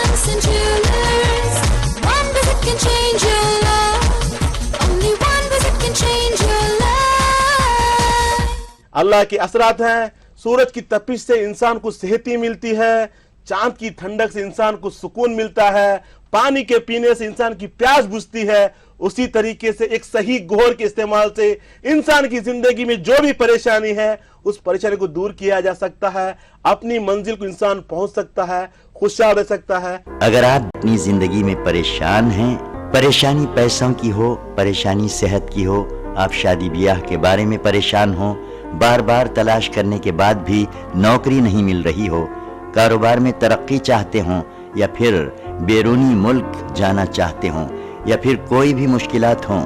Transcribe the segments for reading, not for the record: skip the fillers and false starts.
Johnson Jewelers. One visit can change your life. Only one visit can change your life. अल्लाह के असरात हैं। सूरज की तपिश से इंसान को सेहत मिलती है, चांद की ठंडक से इंसान को सुकून मिलता है, पानी के पीने से इंसान की प्यास बुझती है। उसी तरीके से एक सही घोर के इस्तेमाल से इंसान की जिंदगी में जो भी परेशानी है उस परेशानी को दूर किया जा सकता है, अपनी मंजिल को इंसान पहुंच सकता है, खुशहाल रह सकता है। अगर आप अपनी जिंदगी में परेशान हैं, परेशानी पैसों की हो, परेशानी सेहत की हो, आप शादी ब्याह के बारे में परेशान हो, बार बार तलाश करने के बाद भी नौकरी नहीं मिल रही हो, कारोबार में तरक्की चाहते हो, या फिर बैरूनी मुल्क जाना चाहते हो, या फिर कोई भी मुश्किलात हो,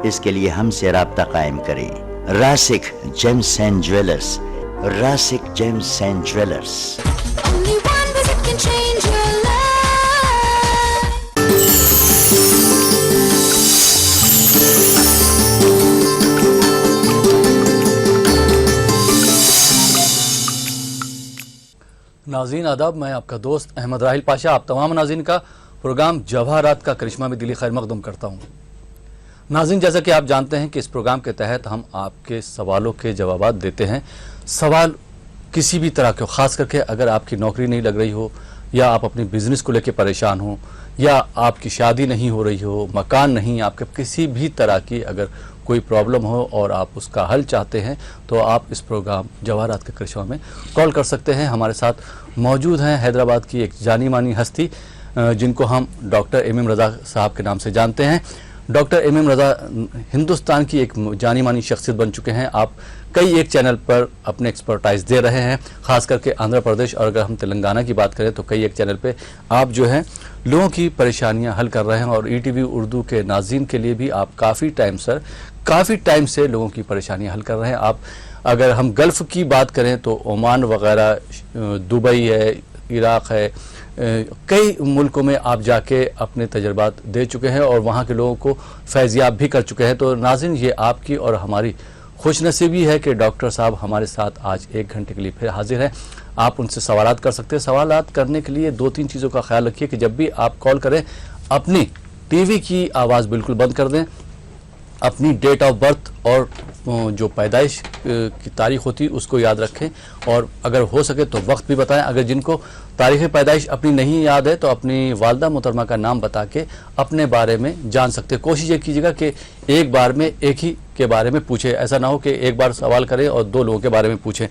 इसके लिए हमसे राब्ता कायम करें। Rasik gems and jewellers, Rasik gems and jewellers. Only one visit can change your life. नाज़रीन आदाब, मैं आपका दोस्त अहमद राहिल पाशा आप तमाम नाज़रीन का प्रोग्राम जवाहरात का करिश्मा में दिली खैर मकदूम करता हूँ। नाज़रीन, जैसा कि आप जानते हैं कि इस प्रोग्राम के तहत हम आपके सवालों के जवाबात देते हैं। सवाल किसी भी तरह के, ख़ास करके अगर आपकी नौकरी नहीं लग रही हो, या आप अपनी बिज़नेस को लेकर परेशान हो, या आपकी शादी नहीं हो रही हो, मकान नहीं, आपके किसी भी तरह की अगर कोई प्रॉब्लम हो और आप उसका हल चाहते हैं तो आप इस प्रोग्राम जवाहरात के करिश्मा में कॉल कर सकते हैं। हमारे साथ मौजूद हैं हैदराबाद की एक जानी मानी हस्ती जिनको हम डॉक्टर एम रज़ा साहब के नाम से जानते हैं। डॉक्टर एम रज़ा हिंदुस्तान की एक जानी मानी शख्सियत बन चुके हैं। आप कई एक चैनल पर अपने एक्सपर्टाइज दे रहे हैं, ख़ास करके आंध्र प्रदेश और अगर हम तेलंगाना की बात करें तो कई एक चैनल पे आप जो हैं लोगों की परेशानियां हल कर रहे हैं। और ईटीवी उर्दू के नाज़रीन के लिए भी आप काफ़ी टाइम से लोगों की परेशानियां हल कर रहे हैं। आप अगर हम गल्फ़ की बात करें तो ओमान वगैरह, दुबई है, इराक़ है, कई मुल्कों में आप जाके अपने तजर्बात दे चुके हैं और वहाँ के लोगों को फैज़याब भी कर चुके हैं। तो नाज़रीन, ये आपकी और हमारी खुशनसीबी है कि डॉक्टर साहब हमारे साथ आज 1 घंटे के लिए फिर हाजिर हैं। आप उनसे सवालात कर सकते हैं। सवालात करने के लिए 2-3 चीज़ों का ख्याल रखिए कि जब भी आप कॉल करें अपनी टीवी की आवाज़ बिल्कुल बंद कर दें, अपनी डेट ऑफ बर्थ और जो पैदाइश की तारीख होती है उसको याद रखें, और अगर हो सके तो वक्त भी बताएं। अगर जिनको तारीख़ पैदाइश अपनी नहीं याद है तो अपनी वालदा मोहतरमा का नाम बता के अपने बारे में जान सकते हैं। कोशिश ये कीजिएगा कि एक बार में एक ही के बारे में पूछें, ऐसा ना हो कि एक बार सवाल करें और 2 लोगों के बारे में पूछें।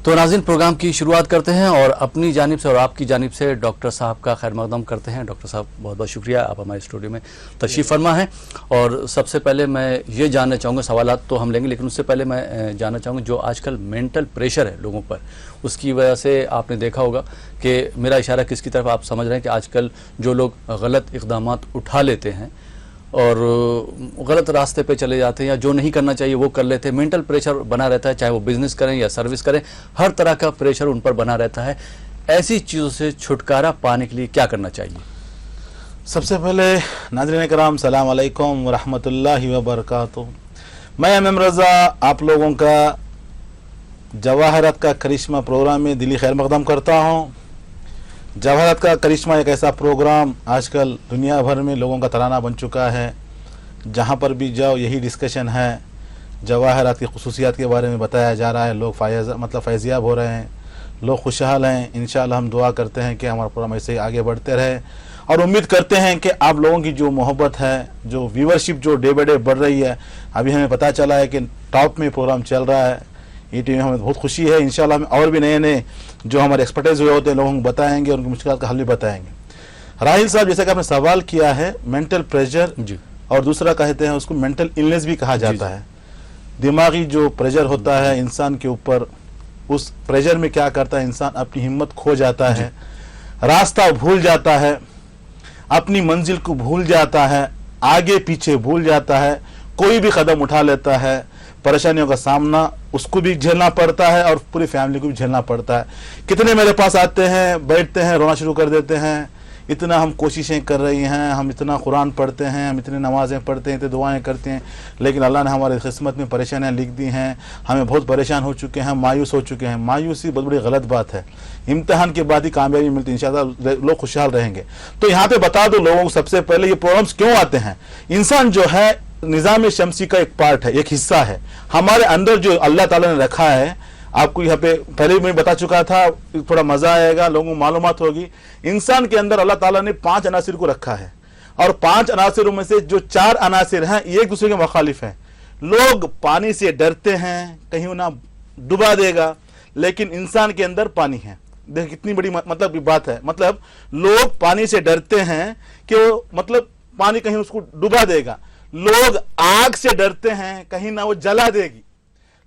तो नाज़रीन, प्रोग्राम की शुरुआत करते हैं और अपनी जानिब से और आपकी जानिब से डॉक्टर साहब का खैर मकदम करते हैं। डॉक्टर साहब, बहुत बहुत शुक्रिया, आप हमारे स्टूडियो में तशरीफ़ फरमा हैं। और सबसे पहले मैं ये जानना चाहूँगा, सवालात तो हम लेंगे लेकिन उससे पहले मैं जानना चाहूँगा जो आजकल मेंटल प्रेशर है लोगों पर, उसकी वजह से आपने देखा होगा कि मेरा इशारा किसकी तरफ आप समझ रहे हैं कि आजकल जो लोग गलत इक़दामात उठा लेते हैं और गलत रास्ते पे चले जाते हैं या जो नहीं करना चाहिए वो कर लेते हैं, मेंटल प्रेशर बना रहता है, चाहे वो बिज़नेस करें या सर्विस करें, हर तरह का प्रेशर उन पर बना रहता है। ऐसी चीज़ों से छुटकारा पाने के लिए क्या करना चाहिए? सबसे पहले नाज़रीन कराम, सलाम अलैकुम व रहमतुल्लाहि व बरकातुहू। मैं एम रज़ा आप लोगों का जवाहरात का करिश्मा प्रोग्राम में दिली खैर मकदम करता हूँ। जवाहरात का करिश्मा एक ऐसा प्रोग्राम आजकल दुनिया भर में लोगों का तराना बन चुका है। जहाँ पर भी जाओ यही डिस्कशन है, जवाहरात की खुसूसियात के बारे में बताया जा रहा है। लोग फैज़याब हो रहे हैं, लोग खुशहाल हैं। इंशाअल्लाह हम दुआ करते हैं कि हमारा प्रोग्राम ऐसे ही आगे बढ़ते रहे और उम्मीद करते हैं कि आप लोगों की जो मोहब्बत है, जो व्यूवरशिप जो डे बाय डे बढ़ रही है, अभी हमें पता चला है कि टॉप में प्रोग्राम चल रहा है ईटीवी में, हमें बहुत खुशी है। इंशाल्लाह हम और भी नए नए जो हमारे एक्सपर्टाइज हुए होते हैं लोगों को बताएंगे, उनकी मुश्किल का हल भी बताएंगे। राहिल साहब, जैसे कि आपने सवाल किया है, मेंटल प्रेशर और दूसरा कहते हैं उसको मेंटल इलनेस भी कहा जाता है। दिमागी जो प्रेशर होता है इंसान के ऊपर, उस प्रेशर में क्या करता है इंसान, अपनी हिम्मत खो जाता है, रास्ता भूल जाता है, अपनी मंजिल को भूल जाता है, आगे पीछे भूल जाता है, कोई भी कदम उठा लेता है, परेशानियों का सामना उसको भी झेलना पड़ता है और पूरी फैमिली को भी झेलना पड़ता है। कितने मेरे पास आते हैं, बैठते हैं, रोना शुरू कर देते हैं, इतना हम कोशिशें कर रही हैं, हम इतना कुरान पढ़ते हैं, हम इतनी नमाज़ें पढ़ते हैं, इतनी दुआएं करते हैं, लेकिन अल्लाह ने हमारी किस्मत में परेशानियां लिख दी हैं। हमें बहुत परेशान हो चुके हैं, मायूस हो चुके हैं। मायूसी बहुत बड़ी गलत बात है। इम्तिहान के बाद ही कामयाबी मिलती है, इंशाअल्लाह लोग खुशहाल रहेंगे। तो यहाँ पे बता दो लोगों को सबसे पहले ये प्रॉब्लम्स क्यों आते हैं। इंसान जो है निज़ाम शमसी का एक पार्ट है, एक हिस्सा है। हमारे अंदर जो अल्लाह ताला ने रखा है, आपको यहाँ पे पहले भी मैं बता चुका था, थोड़ा मजा आएगा, लोगों को मालूमात होगी। इंसान के अंदर अल्लाह ताला ने 5 अनासिर को रखा है, और 5 अनासिरों में से जो 4 अनासिर हैं ये एक दूसरे के मुखालिफ हैं। लोग पानी से डरते हैं, कहीं ना डुबा देगा, लेकिन इंसान के अंदर पानी है। देख कितनी बड़ी मतलब बात है। मतलब लोग पानी से डरते हैं कि वो मतलब पानी कहीं उसको डुबा देगा। लोग आग से डरते हैं, कहीं ना वो जला देगी।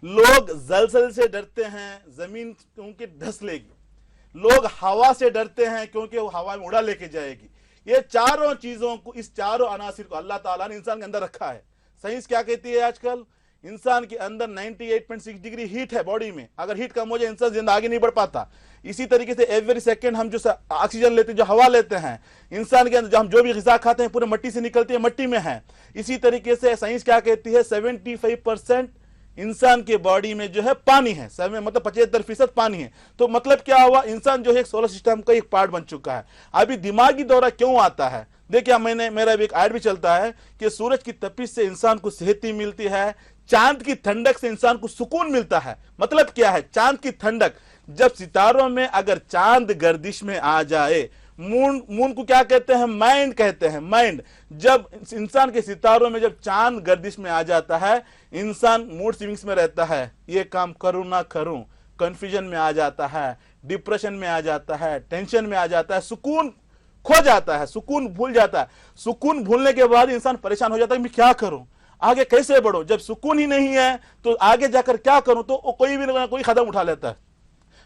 लोग जलजल से डरते हैं, जमीन क्योंकि धस लेगी। लोग हवा से डरते हैं क्योंकि वो हवा में उड़ा लेके जाएगी। ये चारों चीजों को, इस चारों अनासिर को अल्लाह ताला ने इंसान के अंदर रखा है। साइंस क्या कहती है आजकल, इंसान के अंदर 98.6 डिग्री हीट है बॉडी में। अगर हीट कम हो जाए इंसान जिंदा आगे नहीं बढ़ पाता। इसी तरीके से एवरी सेकंड हम जो ऑक्सीजन लेते हैं, जो हवा लेते हैं, इंसान के अंदर जो हम जो भी ग़िज़ा खाते हैं पूरे मिट्टी से निकलती है, मिट्टी में है। इसी तरीके से साइंस क्या कहती है, 75% इंसान के बॉडी में जो है पानी है। मतलब 75% पानी है। तो मतलब क्या हुआ, इंसान जो है एक सोलर सिस्टम का एक पार्ट बन चुका है। अभी दिमागी दौरा क्यों आता है, देखिए मेरा एक ऐड भी चलता है कि सूरज की तपिश से इंसान को सेहत मिलती है, चांद की ठंडक से इंसान को सुकून मिलता है। मतलब क्या है, चांद की ठंडक, जब सितारों में अगर चांद गर्दिश में आ जाए, मून को क्या कहते हैं, माइंड कहते हैं, माइंड। जब इंसान के सितारों में जब चांद गर्दिश में आ जाता है, इंसान मूड स्विंग्स में रहता है। ये काम करूं ना करूं, कंफ्यूजन में आ जाता है, डिप्रेशन में आ जाता है, टेंशन में आ जाता है, सुकून खो जाता है, सुकून भूल जाता है। सुकून भूलने के बाद इंसान परेशान हो जाता है, मैं क्या करूं, आगे कैसे बढ़ूं। जब सुकून ही नहीं है तो आगे जाकर क्या करूं, तो कोई भी ना कोई कदम उठा लेता है।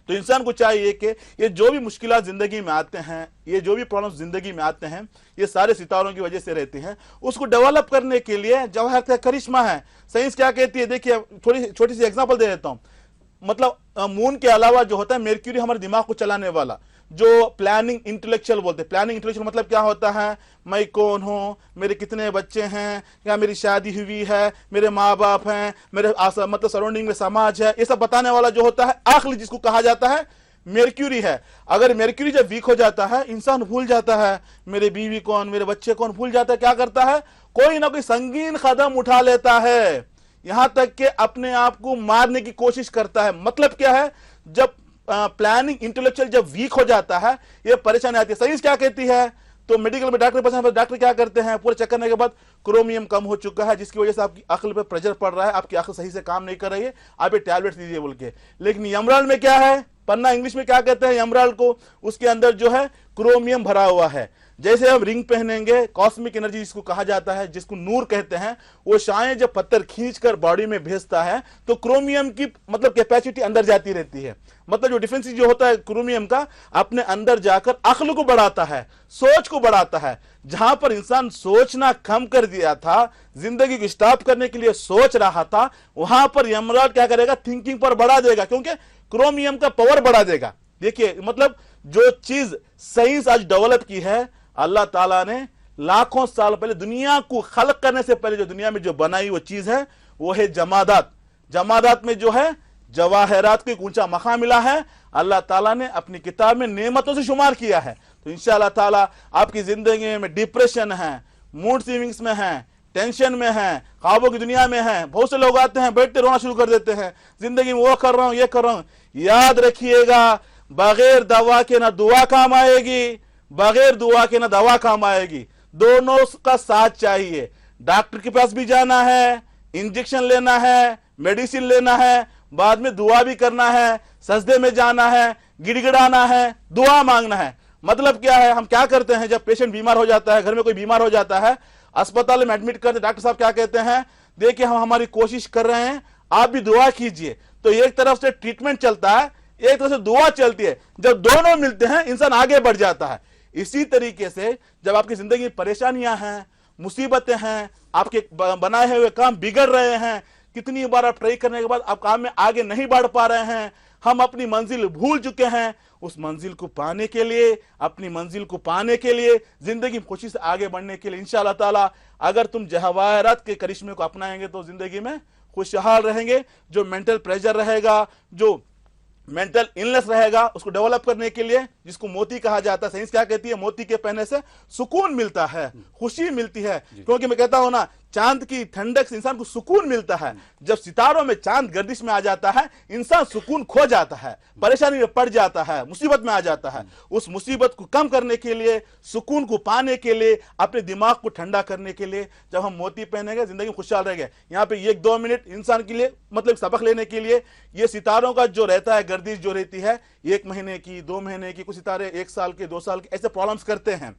तो इंसान को चाहिए कि ये जो भी मुश्किलात जिंदगी में आते हैं, ये जो भी प्रॉब्लम्स जिंदगी में आते हैं, ये सारे सितारों की वजह से रहते हैं। उसको डेवलप करने के लिए जवाहरत का करिश्मा है। साइंस क्या कहती है, देखिए छोटी सी एग्जांपल दे देता हूं। मतलब मून के अलावा जो होता है मेर्क्यूरी, हमारे दिमाग को चलाने वाला, जो प्लानिंग इंटेलेक्चुअल बोलते हैं। प्लानिंग इंटेलेक्चुअल मतलब क्या होता है, मैं कौन हूं, मेरे कितने बच्चे हैं, क्या मेरी शादी हुई है, मेरे माँ बाप हैं, मेरे मतलब सराउंडिंग में समाज है, ये सब बताने वाला जो होता है आखिरी, जिसको कहा जाता है मेर्क्यूरी है। अगर मेर्क्यूरी जब वीक हो जाता है, इंसान भूल जाता है मेरे बीवी कौन, मेरे बच्चे कौन, भूल जाता है। क्या करता है, कोई ना कोई संगीन कदम उठा लेता है, यहां तक कि अपने आप को मारने की कोशिश करता है। मतलब क्या है, जब प्लानिंग इंटेलेक्चुअल जब वीक हो जाता है, ये परेशानी आती है। साइंस क्या कहती है, तो मेडिकल में डॉक्टर क्या करते हैं, पूरे चेक करने के बाद क्रोमियम कम हो चुका है, जिसकी वजह से आपकी अक्ल पे प्रेशर पड़ रहा है, आपकी अक्ल सही से काम नहीं कर रही है, आप ये टैबलेट्स लीजिए बोल के। लेकिन यमराल में क्या है, पन्ना इंग्लिश में क्या कहते हैं यमराल को, उसके अंदर जो है क्रोमियम भरा हुआ है। जैसे हम रिंग पहनेंगे, कॉस्मिक एनर्जी जिसको कहा जाता है, जिसको नूर कहते हैं, वो शायद जब पत्थर खींचकर बॉडी में भेजता है तो क्रोमियम की मतलब कैपेसिटी अंदर जाती रहती है। मतलब जो डिफेंस जो होता है क्रोमियम का, अपने अंदर जाकर अक्ल को बढ़ाता है, सोच को बढ़ाता है। जहां पर इंसान सोचना कम कर दिया था, जिंदगी को स्टॉप करने के लिए सोच रहा था, वहां पर यमराज क्या करेगा, थिंकिंग पर बढ़ा देगा, क्योंकि क्रोमियम का पावर बढ़ा देगा। देखिए मतलब जो चीज साइंस आज डेवलप की है, अल्लाह ताला ने लाखों साल पहले दुनिया को खल्क करने से पहले जो दुनिया में जो बनाई वो चीज है, वो है जमादात। जमादात में जो है जवाहरात को एक ऊंचा मकाम मिला है, अल्लाह ताला ने अपनी किताब में नेमतों से शुमार किया है। तो इंशाअल्लाह ताला आपकी जिंदगी में डिप्रेशन है, मूड स्विंग्स में है, टेंशन में है, ख्वाबों की दुनिया में है, बहुत से लोग आते हैं बैठते रोना शुरू कर देते हैं, जिंदगी में वो कर रहा हूं ये कर रहा हूं। याद रखिएगा, बगैर दवा के ना दुआ काम आएगी, बगैर दुआ के ना दवा काम आएगी। दोनों का साथ चाहिए। डॉक्टर के पास भी जाना है, इंजेक्शन लेना है, मेडिसिन लेना है, बाद में दुआ भी करना है, सजदे में जाना है, गिड़गिड़ाना है, दुआ मांगना है। मतलब क्या है, हम क्या करते हैं, जब पेशेंट बीमार हो जाता है, घर में कोई बीमार हो जाता है, अस्पताल में एडमिट करते, डॉक्टर साहब क्या कहते हैं, देखिए हम हमारी कोशिश कर रहे हैं, आप भी दुआ कीजिए। तो एक तरफ से ट्रीटमेंट चलता है, एक तरफ से दुआ चलती है। जब दोनों मिलते हैं इंसान आगे बढ़ जाता है। इसी तरीके से जब आपकी जिंदगी में परेशानियां हैं, मुसीबतें हैं, आपके बनाए हुए काम बिगड़ रहे हैं, कितनी बार आप ट्राई करने के बाद आप काम में आगे नहीं बढ़ पा रहे हैं, हम अपनी मंजिल भूल चुके हैं। उस मंजिल को पाने के लिए, अपनी मंजिल को पाने के लिए, जिंदगी में खुशी से आगे बढ़ने के लिए इंशाअल्लाह ताला अगर तुम जवाहरात के करिश्मे को अपनाएंगे तो जिंदगी में खुशहाल रहेंगे। जो मेंटल प्रेशर रहेगा, जो मेंटल इलनेस रहेगा, उसको डेवलप करने के लिए, जिसको मोती कहा जाता है, साइंस क्या कहती है, मोती के पहनने से सुकून मिलता है, खुशी मिलती है। क्योंकि मैं कहता हूं ना, चांद की ठंडक से इंसान को सुकून मिलता है। जब सितारों में चांद गर्दिश में आ जाता है, इंसान सुकून खो जाता है, परेशानी में पड़ जाता है, मुसीबत में आ जाता है। उस मुसीबत को कम करने के लिए, सुकून को पाने के लिए, अपने दिमाग को ठंडा करने के लिए जब हम मोती पहनेंगे, जिंदगी में खुशहाल रहेंगे। यहाँ पे 1-2 मिनट इंसान के लिए, मतलब सबक लेने के लिए, ये सितारों का जो रहता है, गर्दिश जो रहती है 1 महीने की, 2 महीने की, कुछ सितारे 1 साल के, 2 साल के, ऐसे प्रॉब्लम्स करते हैं।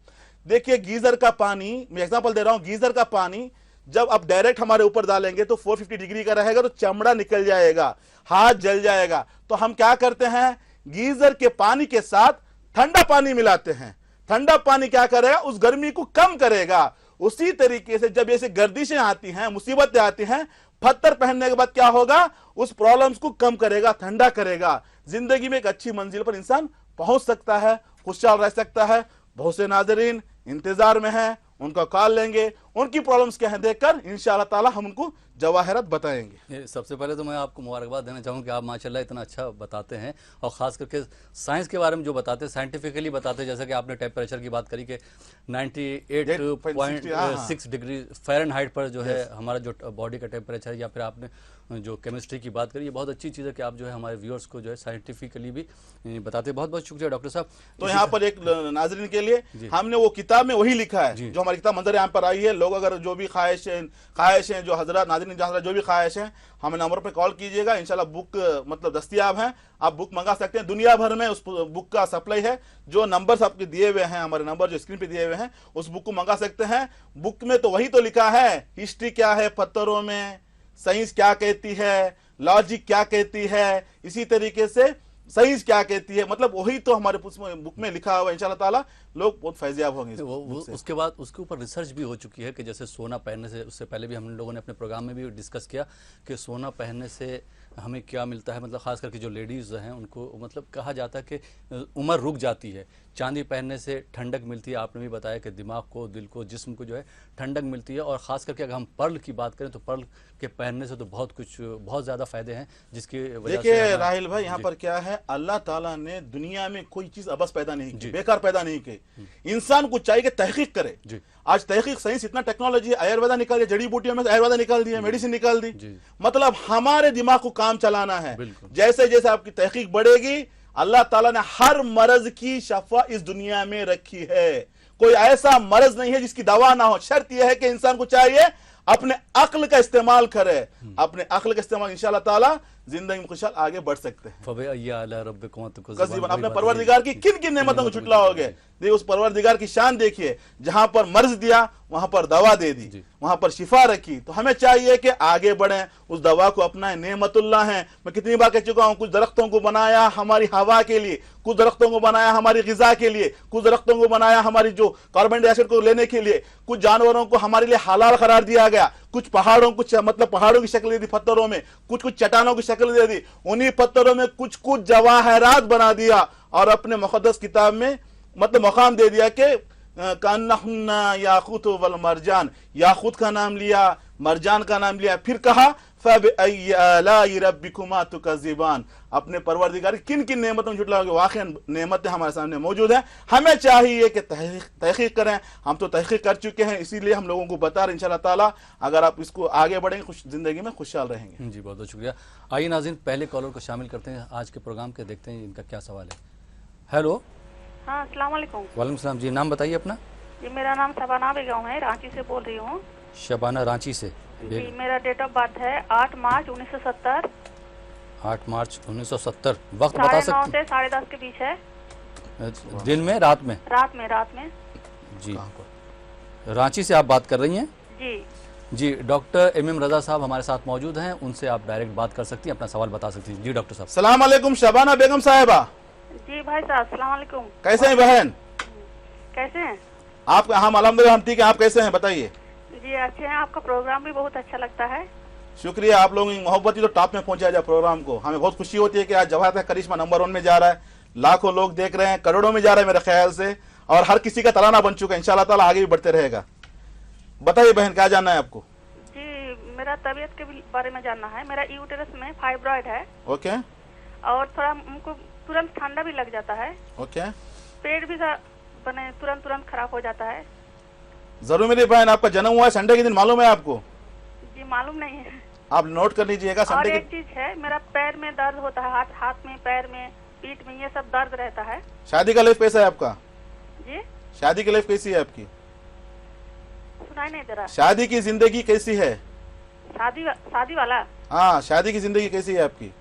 देखिए गीजर का पानी, मैं एग्जांपल दे रहा हूं, गीजर का पानी जब आप डायरेक्ट हमारे ऊपर डालेंगे तो 450 डिग्री का रहेगा, तो चमड़ा निकल जाएगा, हाथ जल जाएगा। तो हम क्या करते हैं, गीजर के पानी के साथ ठंडा पानी मिलाते हैं। ठंडा पानी क्या करेगा, उस गर्मी को कम करेगा। उसी तरीके से जब ऐसे गर्दिशें आती हैं, मुसीबतें आती हैं, पत्थर पहनने के बाद क्या होगा, उस प्रॉब्लम्स को कम करेगा, ठंडा करेगा। जिंदगी में एक अच्छी मंजिल पर इंसान पहुंच सकता है, खुशहाल रह सकता है। बहुत से नाज़रीन इंतजार में हैं, उनका कॉल लेंगे, उनकी प्रॉब्लम्स क्या हैं देखकर इंशाअल्लाह ताला हम उनको जवाहरात बताएंगे। सबसे पहले तो मैं आपको मुबारकबाद देना चाहूँगा कि आप माशाल्लाह इतना अच्छा बताते हैं, और ख़ास करके साइंस के बारे में जो बताते हैं, साइंटिफिकली बताते हैं। जैसा कि आपने टेम्परेचर की बात करी कि 98.6 डिग्री फ़ारेनहाइट पर जो है हमारा जो बॉडी का टेम्परेचर है, या फिर आपने जो केमिस्ट्री की बात करी, ये बहुत अच्छी चीज़ है कि आप जो है हमारे व्यूअर्स को जो है साइंटिफिकली भी बताते हैं। बहुत बहुत शुक्रिया डॉक्टर साहब। तो यहाँ पर एक नाज़रीन के लिए हमने वो किताब में वही लिखा है जो हमारी किताब मंजर यहाँ पर आई है। लोग अगर जो भी ख्वाहिशें जो हजरत नाज़रीन जो भी ख्वाहिश हैं, हमें नंबर पे कॉल कीजिएगा। इंशाल्लाह बुक मतलब दस्तयाब हैं, आप बुक मंगा सकते हैं। दुनिया भर में उस बुक का सप्लाई है। जो नंबर्स आपके दिए हुए हैं, हमारे नंबर जो स्क्रीन पे दिए हुए हैं, उस बुक को मंगा सकते हैं। बुक में तो वही तो लिखा है, हिस्ट्री क्या है पत्थरों में, साइंस क्या कहती है, लॉजिक क्या कहती है, इसी तरीके से साइंस क्या कहती है, मतलब वही तो हमारे बुक में लिखा हुआ है। इंशाल्लाह ताला लोग बहुत फैज़याब होंगे। उसके बाद उसके ऊपर रिसर्च भी हो चुकी है कि जैसे सोना पहनने से, उससे पहले भी हम लोगों ने अपने प्रोग्राम में भी डिस्कस किया कि सोना पहनने से हमें क्या मिलता है। मतलब ख़ास करके जो लेडीज़ हैं उनको मतलब कहा जाता है कि उम्र रुक जाती है। चांदी पहनने से ठंडक मिलती है, आपने भी बताया कि दिमाग को, दिल को, जिस्म को जो है ठंडक मिलती है। और ख़ास करके अगर हम पर्ल की बात करें तो पर्ल के पहनने से तो बहुत ज़्यादा फ़ायदे हैं, जिसकी वजह से देखिए राहिल भाई, यहाँ पर क्या है, अल्लाह ताला ने दुनिया में कोई चीज़ अबस पैदा नहीं की, बेकार पैदा नहीं की। इंसान को चाहिए कि तहकीक करे। आज तहकीक, साइंस, इतना टेक्नोलॉजी, आयुर्वेदा निकाल दिया, जड़ी बूटियों में आयुर्वेदा निकाल दिया, मेडिसिन निकाल दी। मतलब हमारे दिमाग को काम चलाना है। जैसे जैसे आपकी तहकीक बढ़ेगी, अल्लाह ताला ने हर मर्ज की शफा इस दुनिया में रखी है। कोई ऐसा मर्ज नहीं है जिसकी दवा ना हो। शर्त यह है कि इंसान को चाहिए अपने अक्ल का इस्तेमाल करे। अपने अक्ल का इस्तेमाल इंशाअल्लाह ताला जिंदगी में खुशहाल आगे बढ़ सकते हैं। अपने परवरदिगार की किन किन नेमतों को छुटलाओगे। देखिए उस परवरदिगार की शान देखिए, जहां पर मर्ज दिया वहां पर दवा दे दी, वहां पर शिफा रखी। तो हमें चाहिए कि आगे बढ़ें, उस दवा को अपनाएं। नेमतुल्लाह है, मैं कितनी बार कह चुका हूं, कुछ दरख्तों को बनाया हमारी हवा के लिए, कुछ दरख्तों को बनाया हमारी गिजा के लिए, कुछ दरख्तों को बनाया हमारी जो कार्बन डाइऑक्साइड को लेने के लिए, कुछ जानवरों को हमारे लिए हलाल करार दिया गया, कुछ पहाड़ों को मतलब पहाड़ों की शक्ल दे दी पत्थरों में, कुछ चट्टानों की शक्ल दे दी, उन्हीं पत्थरों में कुछ कुछ जवाहरात बना दिया और अपने मुक़द्दस किताब में मतलब मकाम दे दिया कि कान्नहुन्ना याकूत वल मरजान। याकूत का नाम लिया, मरजान का नाम लिया, फिर कहा फबिअय्यि आलाइ रब्बिकुमा तुकज़्ज़िबान। अपने परवरदिगार किन किन नेमतों में झुटलाओगे। वाक़ई नेमतें हमारे सामने मौजूद हैं। हमें चाहिए कि तहक़ीक़ करें। हम तो तहक़ीक़ कर चुके हैं, इसीलिए हम लोगों को बता रहे हैं। इंशाअल्लाह ताला अगर आप इसको आगे बढ़ेंगे, खुश जिंदगी में खुशहाल रहेंगे। जी बहुत बहुत शुक्रिया। आइए नाज़रीन, पहले कॉलर को शामिल करते हैं आज के प्रोग्राम के, देखते हैं इनका क्या सवाल है। हेलो। हाँ, अस्सलाम वालेकुम। वालेकुम सलाम। जी नाम बताइए अपना। जी मेरा नाम शबाना बेगम है, रांची से बोल रही हूँ। शबाना, रांची से। जी मेरा डेट ऑफ बर्थ है 8 मार्च 1970। 8 मार्च 1970। वक्त बता सकते 9:30 से 10:30 के बीच है। दिन में, रात में? रात में। जी रांची से आप बात कर रही हैं? जी डॉक्टर MM रजा साहब हमारे साथ मौजूद हैं, उनसे आप डायरेक्ट बात कर सकती हैं, अपना सवाल बता सकती हैं। जी डॉक्टर साहब। सलाम अलैकुम शबाना बेगम साहिबा। जी भाई साहब, अस्सलाम वालेकुम। कैसे हैं बहन? कैसे हैं आप? हम अल्हम्दुलिल्लाह हम ठीक है, आप कैसे हैं बताइए? जी अच्छे हैं, आपका प्रोग्राम भी बहुत अच्छा लगता है। शुक्रिया, आप लोगों की मोहब्बत ही तो टॉप में पहुंचा जाए प्रोग्राम को। हमें बहुत खुशी होती है कि आज जवाहर का करिश्मा नंबर 1 में जा रहा है, लाखों लोग देख रहे हैं, करोड़ों में जा रहा है मेरे ख्याल से, और हर किसी का तराना बन चुका है। इंशाल्लाह ताला आगे भी बढ़ते रहेगा। बताइए बहन, क्या जानना है आपको? जी, मेरा तबीयत के बारे में जानना है। मेरा यूटेरस में फाइब्रॉइड है ओके और थोड़ा हमको तुरंत ठंडा भी लग जाता है, ओके, पेट भी बने तुरंत खराब हो जाता है। जरूर मेरी बहन, आपका जन्म हुआ है संडे के दिन, मालूम है आपको? जी मालूम नहीं है। आप नोट कर लीजिएगा। और संडे एक चीज है, मेरा पैर में दर्द होता है, हाथ में, पैर में, पीठ में, ये सब दर्द रहता है। शादी का लाइफ कैसा है आपका? जी शादी की लाइफ कैसी है आपकी? सुनाई नहीं दे रहा। शादी की जिंदगी कैसी है? शादी वाला? हाँ, शादी की जिंदगी कैसी है आपकी?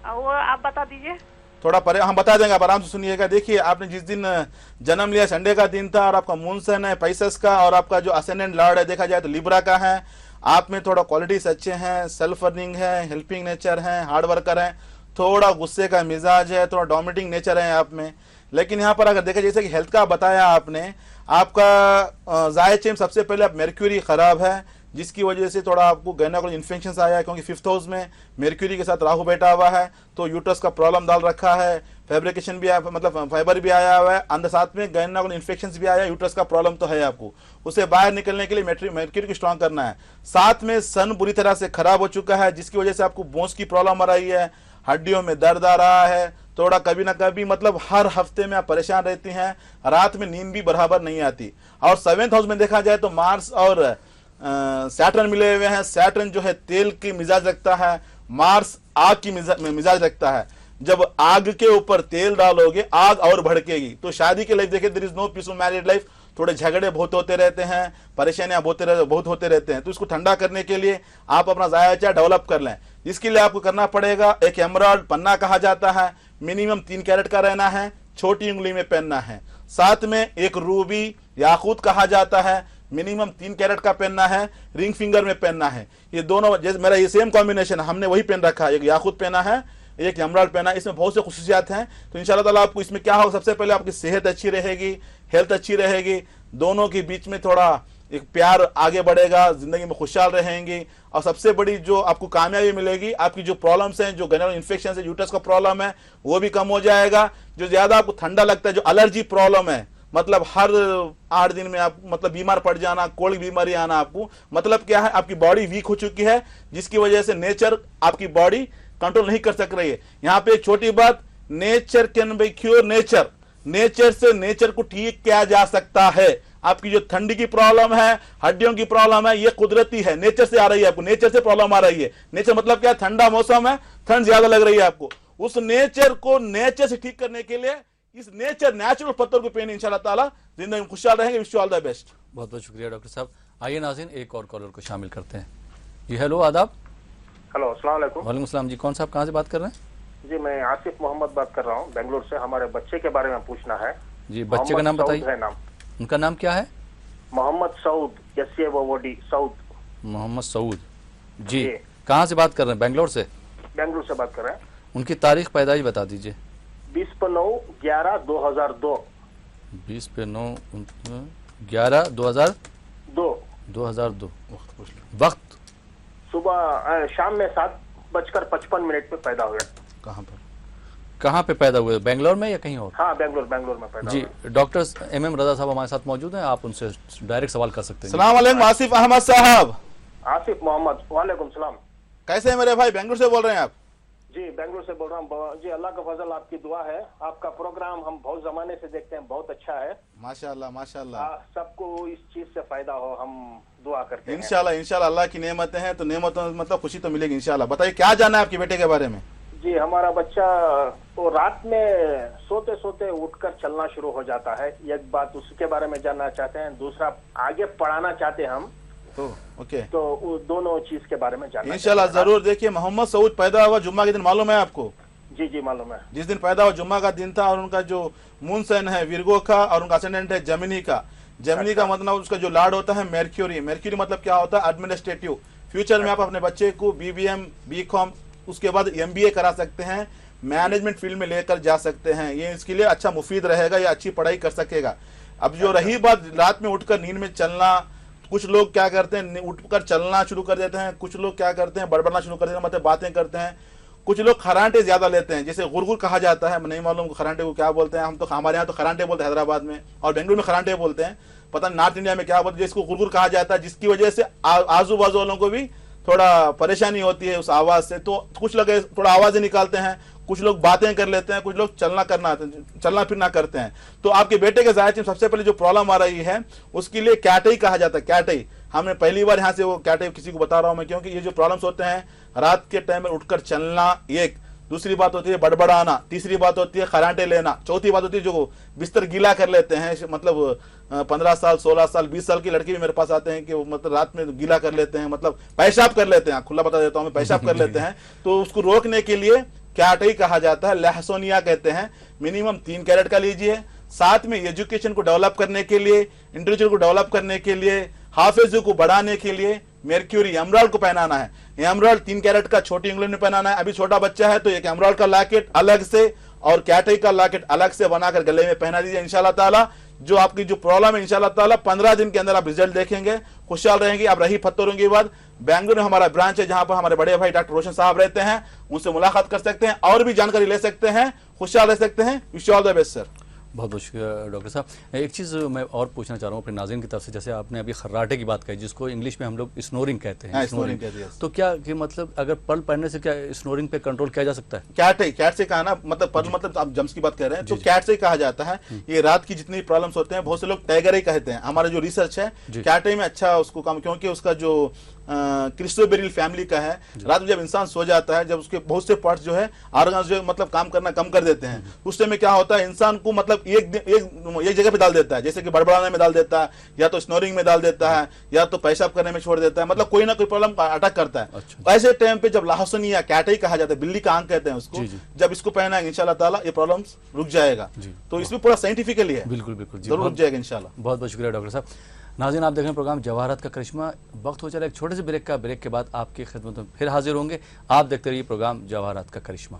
वो आप बता दीजिए। थोड़ा हम बता देंगे, आप आराम से सुनिएगा। देखिए, आपने जिस दिन जन्म लिया संडे का दिन था, और आपका मून सन है पाइसेस का, और आपका जो असेंडेंट लॉर्ड है देखा जाए तो लिब्रा का है। आप में थोड़ा क्वालिटीज अच्छे हैं, सेल्फ अर्निंग है, हेल्पिंग नेचर है, हार्ड वर्कर है, थोड़ा गुस्से का मिजाज है, थोड़ा डोमिनेटिंग नेचर है आप में। लेकिन यहाँ पर अगर देखा, जैसे कि हेल्थ का बताया आपने, आपका जायद चेम सबसे पहले आप मेर्क्यूरी खराब है, जिसकी वजह से थोड़ा आपको गायनेकोलॉजिकल इन्फेक्शन आया है, क्योंकि 5th हाउस में मेर्क्यूरी के साथ राहु बैठा हुआ है, तो यूट्रस का प्रॉब्लम डाल रखा है, फैब्रिकेशन भी मतलब फाइबर भी आया हुआ है, अंदर साथ में गायनेकोलॉजिकल इन्फेक्शन भी आया है। यूट्रस का प्रॉब्लम तो है आपको, उसे बाहर निकलने के लिए मेर्क्यूरी को स्ट्रॉन्ग करना है। साथ में सन बुरी तरह से खराब हो चुका है, जिसकी वजह से आपको बोन्स की प्रॉब्लम आ रही है, हड्डियों में दर्द आ रहा है, थोड़ा कभी ना कभी मतलब हर हफ्ते में आप परेशान रहती हैं, रात में नींद भी बराबर नहीं आती। और 7th हाउस में देखा जाए तो मार्स और सैटर्न मिले हुए हैं। सैटर्न जो है तेल की मिजाज रखता है, मार्स आग की मिजाज रखता है। जब आग के ऊपर तेल डालोगे, आग और भड़केगी। तो शादी की लाइफ देखिए, there is no peaceful married life, थोड़े झगड़े बहुत होते रहते हैं, परेशानियां बहुत होते रहते हैं। तो इसको ठंडा करने के लिए आप अपना जायचा डेवलप कर लें। इसके लिए आपको करना पड़ेगा, एक एमराल्ड पन्ना कहा जाता है, मिनिमम 3 कैरेट का रहना है, छोटी उंगली में पहनना है। साथ में एक रूबी याकूत कहा जाता है, मिनिमम 3 कैरेट का पहनना है, रिंग फिंगर में पहनना है। ये दोनों जैसे मेरा ये सेम कॉम्बिनेशन है, हमने वही पहन रखा है, एक याकूत पहना है, एक एमराल्ड पहना है। इसमें बहुत से खुसूसियात हैं। तो इंशाल्लाह ताला आपको इसमें क्या होगा, सबसे पहले आपकी सेहत अच्छी रहेगी, हेल्थ अच्छी रहेगी, दोनों के बीच में थोड़ा एक प्यार आगे बढ़ेगा, जिंदगी में खुशहाल रहेंगी। और सबसे बड़ी जो आपको कामयाबी मिलेगी, आपकी जो प्रॉब्लम्स हैं, जो गैनल इन्फेक्शन है, यूट्रस का प्रॉब्लम है, वो भी कम हो जाएगा। जो ज्यादा आपको ठंडा लगता है, जो एलर्जी प्रॉब्लम है, मतलब हर 8 दिन में आप मतलब बीमार पड़ जाना, कोल्ड बीमारी आना, आपको मतलब क्या है, आपकी बॉडी वीक हो चुकी है, जिसकी वजह से नेचर आपकी बॉडी कंट्रोल नहीं कर सक रही है। यहाँ पे एक छोटी बात, nature can be cure nature, nature से नेचर को ठीक किया जा सकता है। आपकी जो ठंडी की प्रॉब्लम है, हड्डियों की प्रॉब्लम है, ये कुदरती है, नेचर से आ रही है, आपको नेचर से प्रॉब्लम आ रही है। नेचर मतलब क्या, ठंडा मौसम है, ठंड ज्यादा लग रही है आपको, उस नेचर को नेचर से ठीक करने के लिए इस नेचुरल पत्थर को पहने, इंशाल्लाह ताला जिंदगी में खुशहाल रहेंगे। Wish you all the best. बहुत बहुत शुक्रिया डॉक्टर साहब। आइए नाज़रीन, एक और कॉलर को शामिल करते हैं। जी हेलो, आदाब। हेलो, अस्सलाम वालेकुम। वालेकुम सलाम जी, कौन साहब कहाँ से बात कर रहे हैं? जी, मैं आसिफ मोहम्मद बात कर रहा हूँ बेंगलोर से। हमारे बच्चे के बारे में पूछना है। जी, बच्चे का नाम बताइए। है नाम, उनका नाम क्या है? मोहम्मद सऊद, SAOOD, सऊद। मोहम्मद सऊद जी। कहाँ से बात कर रहे हैं? बेंगलोर से? बेंगलोर से बात कर रहे हैं। उनकी तारीख पैदाइश बता दीजिए। 20/9/11/2002। 20/9/11/2002। वक्त शाम में 7:55 पे पैदा हुए। कहाँ पे पैदा हुए? बेंगलोर में या कहीं और? हाँ, बेंगलोर में पैदा जी। डॉक्टर MM रजा साहब हमारे साथ मौजूद हैं, आप उनसे डायरेक्ट सवाल कर सकते हैं। सलाम वालेकुम आसिफ अहमद साहब। आसिफ मोहम्मद, वालेकुम सलाम। कैसे हैं मेरे भाई? बेंगलोर से बोल रहे हैं आप? जी, बेंगलोर से बोल रहा हूँ जी। अल्लाह का फजल, आपकी दुआ है। आपका प्रोग्राम हम बहुत जमाने से देखते हैं, बहुत अच्छा है। माशाल्लाह माशाल्लाह। सबको इस चीज से फायदा हो, हम दुआ करते हैं। इंशाल्लाह अल्लाह की नेमतें हैं, तो नेमतों मतलब खुशी तो मिलेगी इंशाल्लाह। बताइए क्या जानना है आपके बेटे के बारे में? जी, हमारा बच्चा तो रात में सोते सोते उठकर चलना शुरू हो जाता है। एक बात उसके बारे में जानना चाहते हैं। दूसरा, आगे पढ़ाना चाहते हैं हम, तो ओके, तो वो दोनों चीज के बारे में जानना इंशाल्लाह जरूर। देखिए, मोहम्मद सऊद पैदा हुआ जुम्मा के दिन, मालूम है आपको? जी जी मालूम है। जिस दिन पैदा हुआ जुम्मा का दिन था, और उनका जो मून साइन है विर्गो का, और उनका असेंडेंट है जेमिनी का। जेमिनी का मतलब उसका जो लॉर्ड होता है मेर्क्यूरी। मेर्क्यूरी मतलब क्या होता है? एडमिनिस्ट्रेटिव। फ्यूचर में आप अपने बच्चे को BBM, BCom, उसके बाद MBA करा सकते हैं, मैनेजमेंट फील्ड में लेकर जा सकते हैं। ये इसके लिए अच्छा मुफीद रहेगा, ये अच्छी पढ़ाई कर सकेगा। अब जो रही बात रात में उठकर नींद में चलना, कुछ लोग क्या करते हैं, उठकर चलना शुरू कर देते हैं, कुछ लोग क्या करते हैं, बड़बड़ना शुरू कर देते हैं, मतलब बातें करते हैं। कुछ लोग खरांटे ज्यादा लेते हैं, जैसे गुरगुर कहा जाता है, नहीं मालूम खरांटे को क्या बोलते हैं, हम तो हमारे यहाँ तो खरांटे बोलते हैं हैदराबाद में, और बेंगलुरु में खरांटे बोलते हैं, पता नहीं नॉर्थ इंडिया में क्या बोलते हैं, जिसको गुरगुर कहा जाता है, जिसकी वजह से आजू बाजू वालों को भी थोड़ा परेशानी होती है उस आवाज से। तो कुछ लोग थोड़ा आवाजें निकालते हैं, कुछ लोग बातें कर लेते हैं, कुछ लोग चलना फिरना करते हैं। तो आपके बेटे के जायज में सबसे पहले जो प्रॉब्लम आ रही है उसके लिए कैटई कहा जाता है। कैटई हमने पहली बार यहाँ से वो कैटई किसी को बता रहा हूं मैं, क्योंकि ये जो प्रॉब्लम्स होते हैं रात के टाइम में उठकर चलना, एक दूसरी बात होती है बड़बड़ाना, तीसरी बात होती है खरांटे लेना, चौथी बात होती है जो बिस्तर गीला कर लेते हैं, मतलब 15 साल 16 साल 20 साल की लड़की भी मेरे पास आते हैं कि वो मतलब रात में गीला कर लेते हैं, मतलब पेशाब कर लेते हैं, खुला बता देता हूं मैं, पेशाब कर लेते हैं। तो उसको रोकने के लिए कैटई कहा जाता है, लहसोनिया कहते हैं। मिनिमम 3 कैरेट का लीजिए। साथ में एजुकेशन को डेवलप करने के लिए, इंटेलिजेंस को डेवलप करने के लिए, हाफिज को बढ़ाने के लिए मेर्क्यूरी एमराल्ड को पहनाना है। एमराल्ड 3 कैरेट का छोटी उंगली में पहनाना है। अभी छोटा बच्चा है तो एक एमराल्ड का लॉकेट अलग से और कैटई का लॉकेट अलग से बनाकर गले में पहना दीजिए। इंशाल्लाह ताला जो आपकी जो प्रॉब्लम है इंशाल्लाह ताला 15 दिन के अंदर आप रिजल्ट देखेंगे, खुशहाल रहेंगे। आप रही पत्थरों की बात, बेंगलुरु में हमारा ब्रांच है जहां पर हमारे बड़े भाई डॉक्टर रोशन साहब रहते हैं, उनसे मुलाकात कर सकते हैं और भी जानकारी ले सकते हैं, खुशहाल रह सकते हैं। Wish you all the best sir. बहुत बहुत शुक्रिया डॉक्टर साहब। एक चीज़ मैं और पूछना चाह रहा हूँ अपने नाज़रीन की तरफ से, जैसे आपने अभी खर्राटे की बात कही जिसको इंग्लिश में हम लोग स्नोरिंग कहते हैं, स्नोरिंग कहते हैं। तो क्या कि मतलब अगर पर्ल पहनने से क्या स्नोरिंग पे कंट्रोल किया जा सकता है? कैट से कहा ना, मतलब पर्ल मतलब आप जम्स की बात कर रहे हैं तो कैट से कहा जाता है। ये रात की जितनी प्रॉब्लम्स होते हैं बहुत से लोग टाइगर ही कहते हैं। हमारा जो रिसर्च है कैट में अच्छा उसको काम, क्योंकि उसका जो क्रिस्टोबेरिल फैमिली का है, रात में जब इंसान सो जाता है, जब उसके बहुत से पार्ट्स जो है ऑर्गन्स जो मतलब काम करना कम कर देते हैं, उस समय क्या होता है इंसान को मतलब एक जगह पे डाल देता है, जैसे कि बड़बड़ाने में डाल देता है, या तो स्नोरिंग में डाल देता है, या तो पेशाब करने में छोड़ देता है, मतलब कोई ना कोई प्रॉब्लम अटैक करता है। ऐसे टाइम पे जब लाहौसनी या कैटई कहा जाता है, बिल्ली का आंख कहते हैं उसको, जब इसको पहना है इंशाल्लाह ताला ये प्रॉब्लम्स रुक जाएगा। तो इसमें पूरा साइंटिफिकली है, बिल्कुल बिल्कुल जरूर रुक जाएगा इंशाल्लाह। बहुत बहुत शुक्रिया डॉक्टर साहब। नाज़रीन आप देख रहे हैं प्रोग्राम जवाहरात का करिश्मा। वक्त हो चला एक छोटे से ब्रेक का, ब्रेक के बाद आपकी खिदमत में फिर हाजिर होंगे। आप देखते रहिए प्रोग्राम जवाहरात का करिश्मा।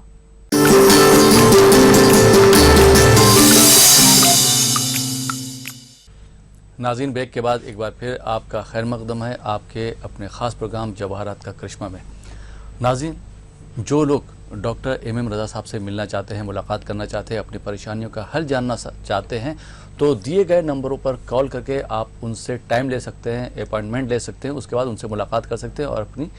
नाज़रीन ब्रेक के बाद एक बार फिर आपका खैर मकदम है आपके अपने ख़ास प्रोग्राम जवाहरात का करिश्मा में। नाज़रीन जो लोग डॉक्टर MM रज़ा साहब से मिलना चाहते हैं, मुलाकात करना चाहते हैं, अपनी परेशानियों का हल जानना चाहते हैं, तो दिए गए नंबरों पर कॉल करके आप उनसे टाइम ले सकते हैं, अपॉइंटमेंट ले सकते हैं, उसके बाद उनसे मुलाकात कर सकते हैं और अपनी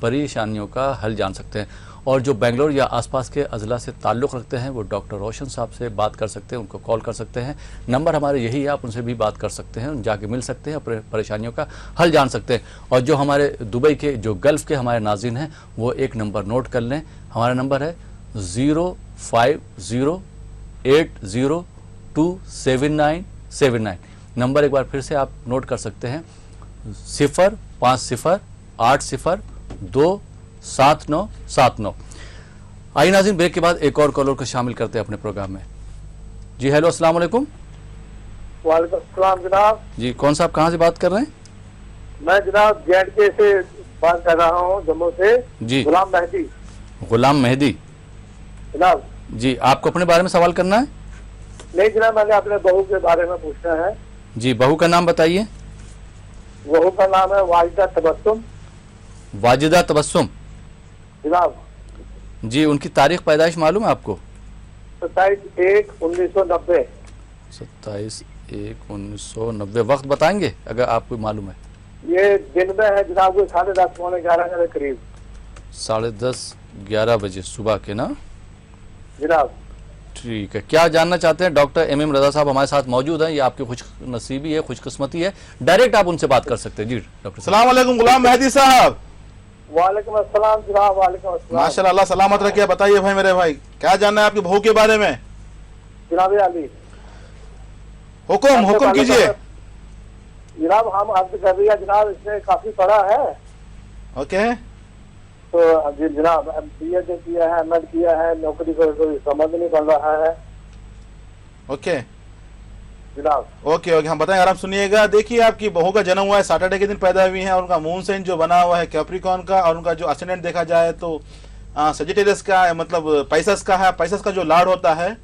परेशानियों का हल जान सकते हैं। और जो बेंगलोर या आसपास के अजला से ताल्लुक़ रखते हैं वो डॉक्टर रोशन साहब से बात कर सकते हैं, उनको कॉल कर सकते हैं। नंबर हमारे यही है, आप उनसे भी बात कर सकते हैं, जाके मिल सकते हैं, अपने परेशानियों का हल जान सकते हैं। और जो हमारे दुबई के, जो गल्फ़ के हमारे नाज़रीन हैं, वो एक नंबर नोट कर लें। हमारा नंबर है 05080279799। नंबर एक बार फिर से आप नोट कर सकते हैं 0508027927979। आइए नाज़रीन ब्रेक के बाद एक और कॉलर को शामिल करते हैं अपने प्रोग्राम में। जी हेलो, अस्सलाम वालेकुम। वालेकुम सलाम जनाब। जी कौन साहब, कहाँ से बात कर रहे हैं? मैं जनाब JNK से बात कर रहा हूँ, जम्मू से। जी गुलाम मेहदी। गुलाम मेहदी जनाब जी, आपको अपने बारे में सवाल करना है? नहीं जनाब, मैंने अपने बहू के बारे में पूछना है। जी, बहू का नाम बताइए। बहू का नाम है वाजिदा तबस्सुम। वाजिदा तबस्सुम जनाब जी, उनकी तारीख पैदाइश मालूम है आपको? 27/1/1990। 27/1/1990। वक्त बताएंगे अगर आपको मालूम है? ये दिन में है जनाब, 10:30 पौने 11 के करीब। 10:30-11 बजे सुबह के ना? जनाब ठीक है। क्या जानना चाहते हैं? डॉक्टर MM रज़ा साहब हमारे साथ मौजूद हैं, ये आपकी खुश नसीबी है, खुशकिस्मती है। डायरेक्ट आप उनसे बात कर सकते हैं। जी डॉक्टर सलाम अलैकुम गुलाम मेहदी साहब। वालेकुम अस्सलाम जनाब। वालेकुम अस्सलाम। माशाल्लाह, अल्लाह सलामत रखे। बताइए भाई मेरे भाई, क्या जानना है आपकी बहू के बारे में? जनाब अली हुक्म कीजिए। जनाब हम अर्ज कर रही है जनाब, इसने काफी पढ़ा है। ओके। तो जी जनाब MCA किया है, ML किया है, नौकरी को कोई समझ नहीं पड़ रहा है। ओके जनाब ओके हम बताएं, आराम सुनिएगा। देखिए आपकी बहू का जन्म हुआ है सैटरडे के दिन पैदा हुई है, और उनका मून साइन जो बना हुआ है कैप्रिकॉर्न का, और उनका जो असेंडेंट देखा जाए तो सजिटेरियस का है, मतलब पाइसेस का है। पाइसेस का जो लॉर्ड होता है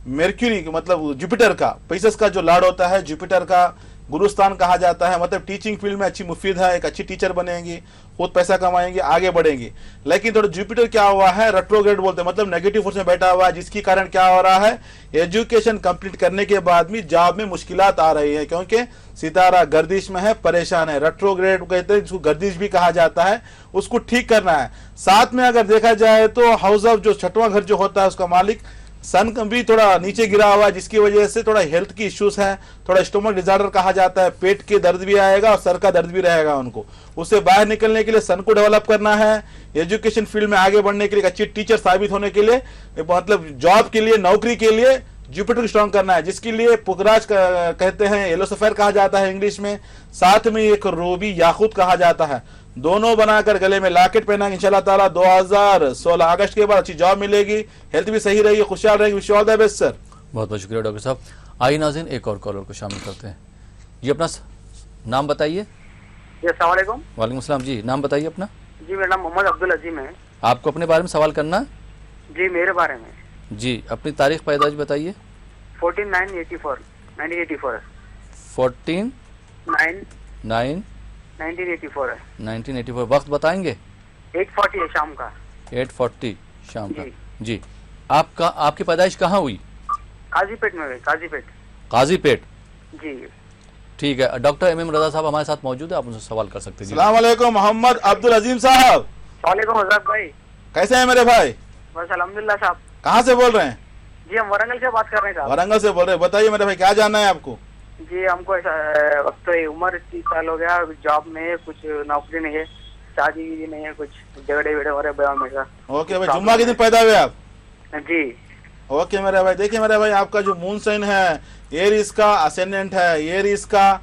मेर्क्यूरी, मतलब जुपिटर का। पाइसेस का जो लॉर्ड होता है जुपिटर का, गुरुस्तान कहा जाता है, मतलब टीचिंग फील्ड में अच्छी मुफीद है, एक अच्छी टीचर बनेंगी, खुद पैसा कमाएंगे, आगे बढ़ेंगी। लेकिन थोड़ा जुपिटर क्या हुआ है, रेट्रोग्रेड बोलते हैं, मतलब नेगेटिव फोर्स में बैठा हुआ है, जिसके कारण क्या हो रहा है, एजुकेशन कंप्लीट करने के बाद भी जॉब में मुश्किलात आ रही है, क्योंकि सितारा गर्दिश में है, परेशान है। रेट्रोग्रेड कहते हैं, जिसको गर्दिश भी कहा जाता है, उसको ठीक करना है। साथ में अगर देखा जाए तो हाउस ऑफ जो छठवां घर जो होता है उसका मालिक सन भी थोड़ा नीचे गिरा हुआ है, जिसकी वजह से थोड़ा हेल्थ की इश्यूज है, थोड़ा स्टोमक डिजार्डर कहा जाता है, पेट के दर्द भी आएगा और सर का दर्द भी रहेगा उनको। उससे बाहर निकलने के लिए सन को डेवलप करना है, एजुकेशन फील्ड में आगे बढ़ने के लिए, अच्छी टीचर साबित होने के लिए, मतलब जॉब के लिए, नौकरी के लिए जुपिटर को स्ट्रॉन्ग करना है, जिसके लिए पुखराज कहते हैं, येलो सफेर कहा जाता है इंग्लिश में, साथ में एक रूबी याकूत कहा जाता है, दोनों बनाकर गले में लॉकेट पहना इंशाल्लाह ताला 2016 अगस्त के बाद अच्छी जॉब मिलेगी, हेल्थ भी सही रहेगी, खुशहाल रहेगी। Wish you all the best sir. बहुत बहुत शुक्रिया डॉक्टर साहब। आइए नाज़रीन, एक और कॉलर को शामिल करते हैं। जी अपना नाम बताइए। जी अस्सलाम वालेकुम। वालेकुम सलाम। जी नाम बताइए अपना। जी मेरा नाम मोहम्मद अब्दुल अजीम है। आपको अपने बारे में सवाल करना है? जी मेरे बारे में। जी अपनी तारीख पैदाइश बताइए। 14/9/84 1984 14/9/1984 है। 1984। वक्त बताएंगे? 8:40 है शाम का। 8:40 शाम का। जी आपकी पैदाइश कहाँ हुई? काजीपेट में हुई। काजीपेट। जी ठीक है। डॉक्टर MM रजा साहब हमारे साथ मौजूद है, आप उनसे सवाल कर सकते हैं। अस्सलाम वालेकुम मोहम्मद अब्दुल अजीम साहब। वालेकुम हज़रत भाई, कैसे हैं मेरे भाई? बस अल्हम्दुलिल्लाह साहब। कहाँ से बोल रहे हैं? जी हम वरंगल से बात कर रहे हैं साहब। वरंगल से बोल रहे हैं। बताइए मेरे भाई, क्या जानना है आपको? जी हमको ऐसा वक्त तो उम्र 30 साल हो गया, जॉब में कुछ नौकरी नहीं है, शादी नहीं है, कुछ झगड़े वेड़े हो रहे बयान में। ओके भाई, जुम्मा के दिन पैदा हुए आप? जी ओके मेरे भाई, देखिए मेरे भाई, आपका जो मून साइन है एरीज का असेंडेंट है, एरीज का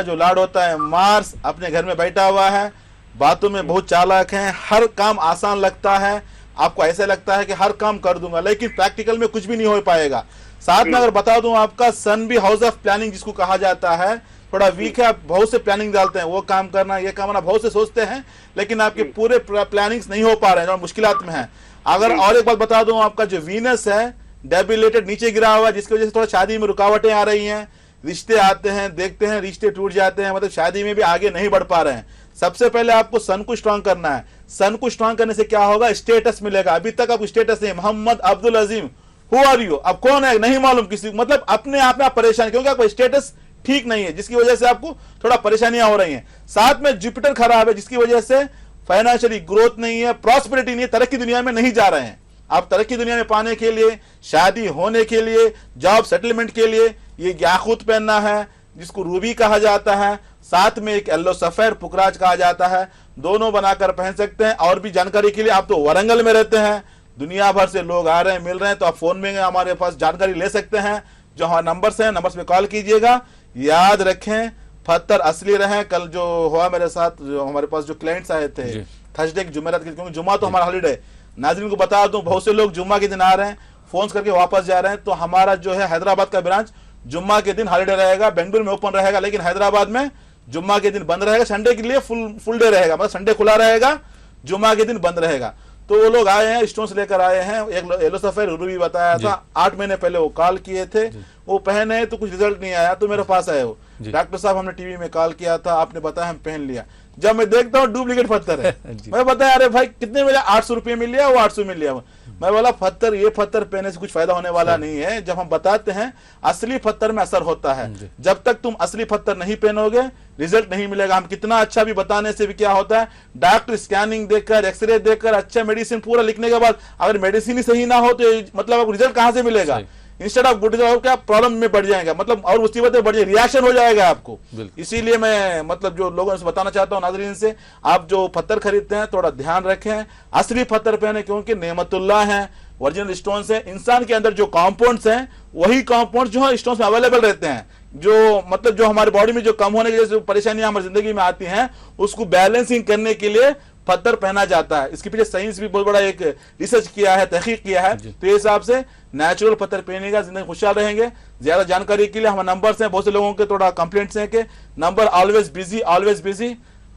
जो लॉर्ड होता है मार्स अपने घर में बैठा हुआ है, बातों में बहुत चालाक है, हर काम आसान लगता है, आपको ऐसा लगता है कि हर काम कर दूंगा, लेकिन प्रैक्टिकल में कुछ भी नहीं हो पाएगा। साथ में अगर बता दूं, आपका सन भी हाउस ऑफ प्लानिंग जिसको कहा जाता है, थोड़ा वीक है, आप बहुत से प्लानिंग डालते हैं, वो काम करना, ये काम करना, बहुत से सोचते हैं, लेकिन आपके पूरे प्लानिंग्स नहीं हो पा रहे हैं, मुश्किलात में है। अगर और एक बात बता दूं, आपका जो वीनस है डेबिलेटेड नीचे गिरा हुआ है, जिसकी वजह से थोड़ा शादी में रुकावटें आ रही हैं, रिश्ते आते हैं, देखते हैं रिश्ते टूट जाते हैं, मतलब शादी में भी आगे नहीं बढ़ पा रहे हैं। सबसे पहले आपको सन को स्ट्रांग करना है। सन को स्ट्रांग करने से क्या होगा, स्टेटस मिलेगा। अभी तक आपको स्टेटस नहीं, मोहम्मद अब्दुल अजीम, हु आर यू, अब कौन है नहीं मालूम किसी, मतलब अपने आप में आप परेशान, क्योंकि आपका स्टेटस ठीक नहीं है, जिसकी वजह से आपको थोड़ा परेशानियां हो रही हैं। साथ में जुपिटर खराब है, जिसकी वजह से फाइनेंशियली ग्रोथ नहीं है, प्रॉस्पेरिटी नहीं है, तरक्की दुनिया में नहीं जा रहे हैं। आप तरक्की दुनिया में पाने के लिए, शादी होने के लिए, जॉब सेटलमेंट के लिए ये याकूत पहनना है, जिसको रूबी कहा जाता है, साथ में एक येलो सफेर पुखराज कहा जाता है, दोनों बनाकर पहन सकते हैं। और भी जानकारी के लिए, आप तो वरंगल में रहते हैं, दुनिया भर से लोग आ रहे हैं, मिल रहे हैं, तो आप फोन में हमारे पास जानकारी ले सकते हैं। जो हमारे नंबर्स हैं, नंबर्स पे कॉल कीजिएगा। याद रखें, पत्थर असली रहे। कल जो हुआ मेरे साथ, जो हमारे पास जो क्लाइंट्स आए थे थर्सडे की जुमेरात की, क्योंकि जुम्मा तो हमारा हॉलीडे, नाज़रीन को बता दूं, बहुत से लोग जुम्मा के दिन आ रहे हैं, फोन करके वापस जा रहे हैं। तो हमारा जो है हैदराबाद का ब्रांच जुम्मा के दिन हॉलीडे रहेगा, बेंगलुरु में ओपन रहेगा, लेकिन हैदराबाद में जुम्मा के दिन बंद रहेगा। संडे के लिए फुल डे रहेगा, मतलब संडे खुला रहेगा, जुम्मा के दिन बंद रहेगा। तो वो लोग आए हैं, स्टोन्स लेकर आए हैं, एक येलो सफेर रूबी बताया था, 8 महीने पहले वो कॉल किए थे, वो पहने तो कुछ रिजल्ट नहीं आया, तो मेरे पास आए हो, डॉक्टर साहब हमने टीवी में कॉल किया था, आपने बताया, हम पहन लिया। जब मैं देखता हूँ डुप्लीकेट पत्थर है, मैं बताया अरे भाई कितने मिला, 800 रुपये मिल लिया, वो 800 मिल लिया। मैं बोला पत्थर, ये पत्थर पहने से कुछ फायदा होने वाला नहीं है। जब हम बताते हैं असली पत्थर में असर होता है, जब तक तुम असली पत्थर नहीं पहनोगे रिजल्ट नहीं मिलेगा। हम कितना अच्छा भी बताने से भी क्या होता है, डॉक्टर स्कैनिंग देकर, एक्सरे देकर, अच्छा मेडिसिन पूरा लिखने के बाद अगर मेडिसिन ही सही ना हो तो मतलब आपको रिजल्ट कहां से मिलेगा। इंस्टेड ऑफ गुड रिजल्ट क्या प्रॉब्लम में बढ़ जाएगा, मतलब और मुसीबतें बढ़ जाएगी, रिएक्शन हो जाएगा आपको। इसीलिए मैं मतलब जो लोगों से बताना चाहता हूं नाज़रीन से, आप जो पत्थर खरीदते हैं थोड़ा ध्यान रखें, असली पत्थर पहने, क्योंकि नेमतुल्लाह है, ओरिजिनल स्टोन्स है। इंसान के अंदर जो कंपाउंड्स हैं वही कंपाउंड्स जो है स्टोन्स में अवेलेबल रहते हैं। जो मतलब जो हमारे बॉडी में जो कम होने की वजह से परेशानियां हमारी जिंदगी में आती हैं, उसको बैलेंसिंग करने के लिए पत्थर पहना जाता है। इसके पीछे साइंस भी बहुत बड़ा एक रिसर्च किया है, तहकीक किया है। तो इस हिसाब से नेचुरल पत्थर पहनेगा, जिंदगी खुशहाल रहेंगे। ज्यादा जानकारी के लिए हमारे नंबर्स हैं, बहुत से लोगों के थोड़ा कंप्लेंट्स हैं कि नंबर ऑलवेज बिजी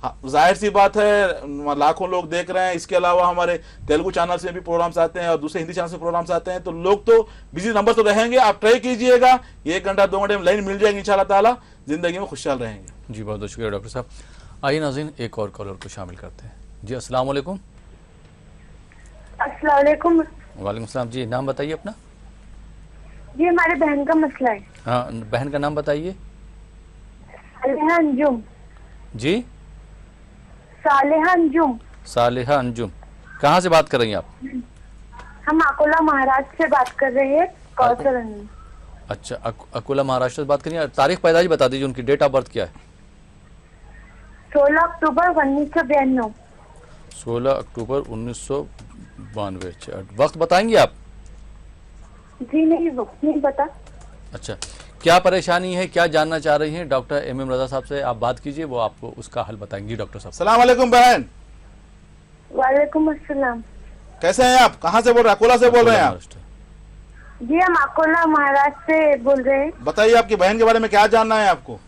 जाहिर सी बात है लाखों लोग देख रहे हैं। इसके अलावा हमारे तेलुगु चैनल से भी प्रोग्राम्स आते हैं और दूसरे हिंदी चैनल से प्रोग्राम्स आते हैं, तो लोग तो बिजी नंबर तो रहेंगे। आप ट्राई कीजिएगा, 1 घंटा 2 घंटे में लाइन मिल जाएगी इंशाल्लाह ताला, जिंदगी में खुशहाल रहेंगे। जी बहुत बहुत शुक्रिया डॉक्टर साहब। आइए नाज़रीन एक और कॉलर को शामिल करते हैं। जी अस्सलाम वालेकुम। अस्सलाम वालेकुम। वालेकुम सलाम। जी नाम बताइए अपना। जी हमारे बहन का मसला है। हाँ बहन का नाम बताइए। सालेहा अंजुम। जी सालेहा अंजुम। सालेहा अंजुम, कहाँ से बात कर रही हैं आप? हम अकोला महाराष्ट्र से बात कर रहे हैं, कौशल अंजुम। अच्छा अकोला महाराष्ट्र से बात करिए। तारीख पैदाइश बता दीजिए, उनकी डेट ऑफ बर्थ क्या है? 16 अक्टूबर 1992। 16 अक्टूबर 1992। वक्त बताएंगे आप? जी नहीं, वक्त नहीं पता। अच्छा, क्या परेशानी है, क्या जानना चाह रही हैं? डॉक्टर एम रजा साहब से आप बात कीजिए, वो आपको उसका हल बताएंगे। डॉक्टर साहब सलाम वालेकुम बहन। वालेकुम अस्सलाम। कैसे हैं आप? कहाँ से बोल रहे हैं? अकोला से बोल रहे हैं आप? जी हम अकोला महाराष्ट्र से बोल रहे हैं। बताइए आपकी बहन के बारे में क्या जानना है आपको?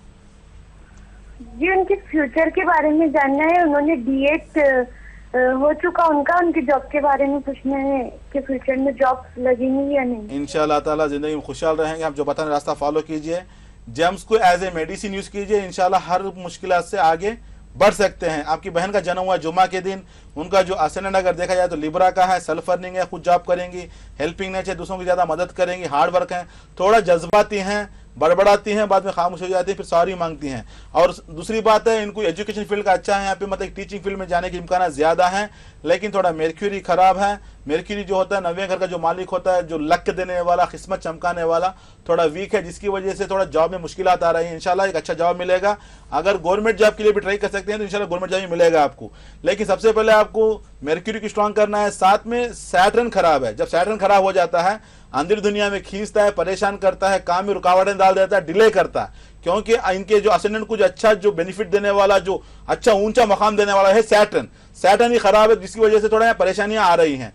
जी उनके फ्यूचर के बारे में जानना है। उन्होंने D.Ed हो चुका उनका, उनके जॉब के बारे में पूछना है कि फ्यूचर में जॉब लगेंगी या नहीं। इंशाल्लाह ताला जिंदगी में खुशहाल रहेंगे। आप जो बताने रास्ता फॉलो कीजिए, जेम्स को एज ए मेडिसिन यूज कीजिए, इंशाल्लाह हर मुश्किलात से आगे बढ़ सकते हैं। आपकी बहन का जन्म हुआ जुमा के दिन, उनका जो असेंडेंट अगर देखा जाए तो लिब्रा का है, सेल्फ अर्निंग है, खुद जॉब करेंगी, हेल्पिंग नेचर, दूसरों की ज्यादा मदद करेंगी, हार्ड वर्क है, थोड़ा जज्बाती हैं, बड़बड़ाती हैं, बाद में खामोश हो जाती है, फिर सॉरी मांगती हैं। और दूसरी बात है, इनको एजुकेशन फील्ड का अच्छा है, यहाँ पे मतलब टीचिंग फील्ड में जाने के इम्कान ज्यादा हैं, लेकिन थोड़ा मेर्क्यूरी खराब है। मेर्क्यूरी जो होता है 90 घर का जो मालिक होता है, जो लक देने वाला, किस्मत चमकाने वाला, थोड़ा वीक है, जिसकी वजह से थोड़ा जॉब में मुश्किलात आ रही है। इंशाल्लाह एक अच्छा जॉब मिलेगा। अगर गवर्नमेंट जॉब के लिए भी ट्राई कर सकते हैं तो इंशाल्लाह गवर्नमेंट जॉब ही मिलेगा आपको। लेकिन सबसे पहले आपको मेर्क्यूरी को स्ट्रांग करना है। साथ में सैटर्न खराब है। जब सैटर्न खराब हो जाता है, अंदर दुनिया में खींचता है, परेशान करता है, काम में रुकावटें डाल देता है, डिले करता है, क्योंकि इनके जो असेंडेंट को जो अच्छा जो बेनिफिट देने वाला, जो अच्छा ऊंचा मकाम देने वाला है सैटर्न, सैटर्न ही खराब है, जिसकी वजह से थोड़ा यहाँ परेशानियां आ रही हैं।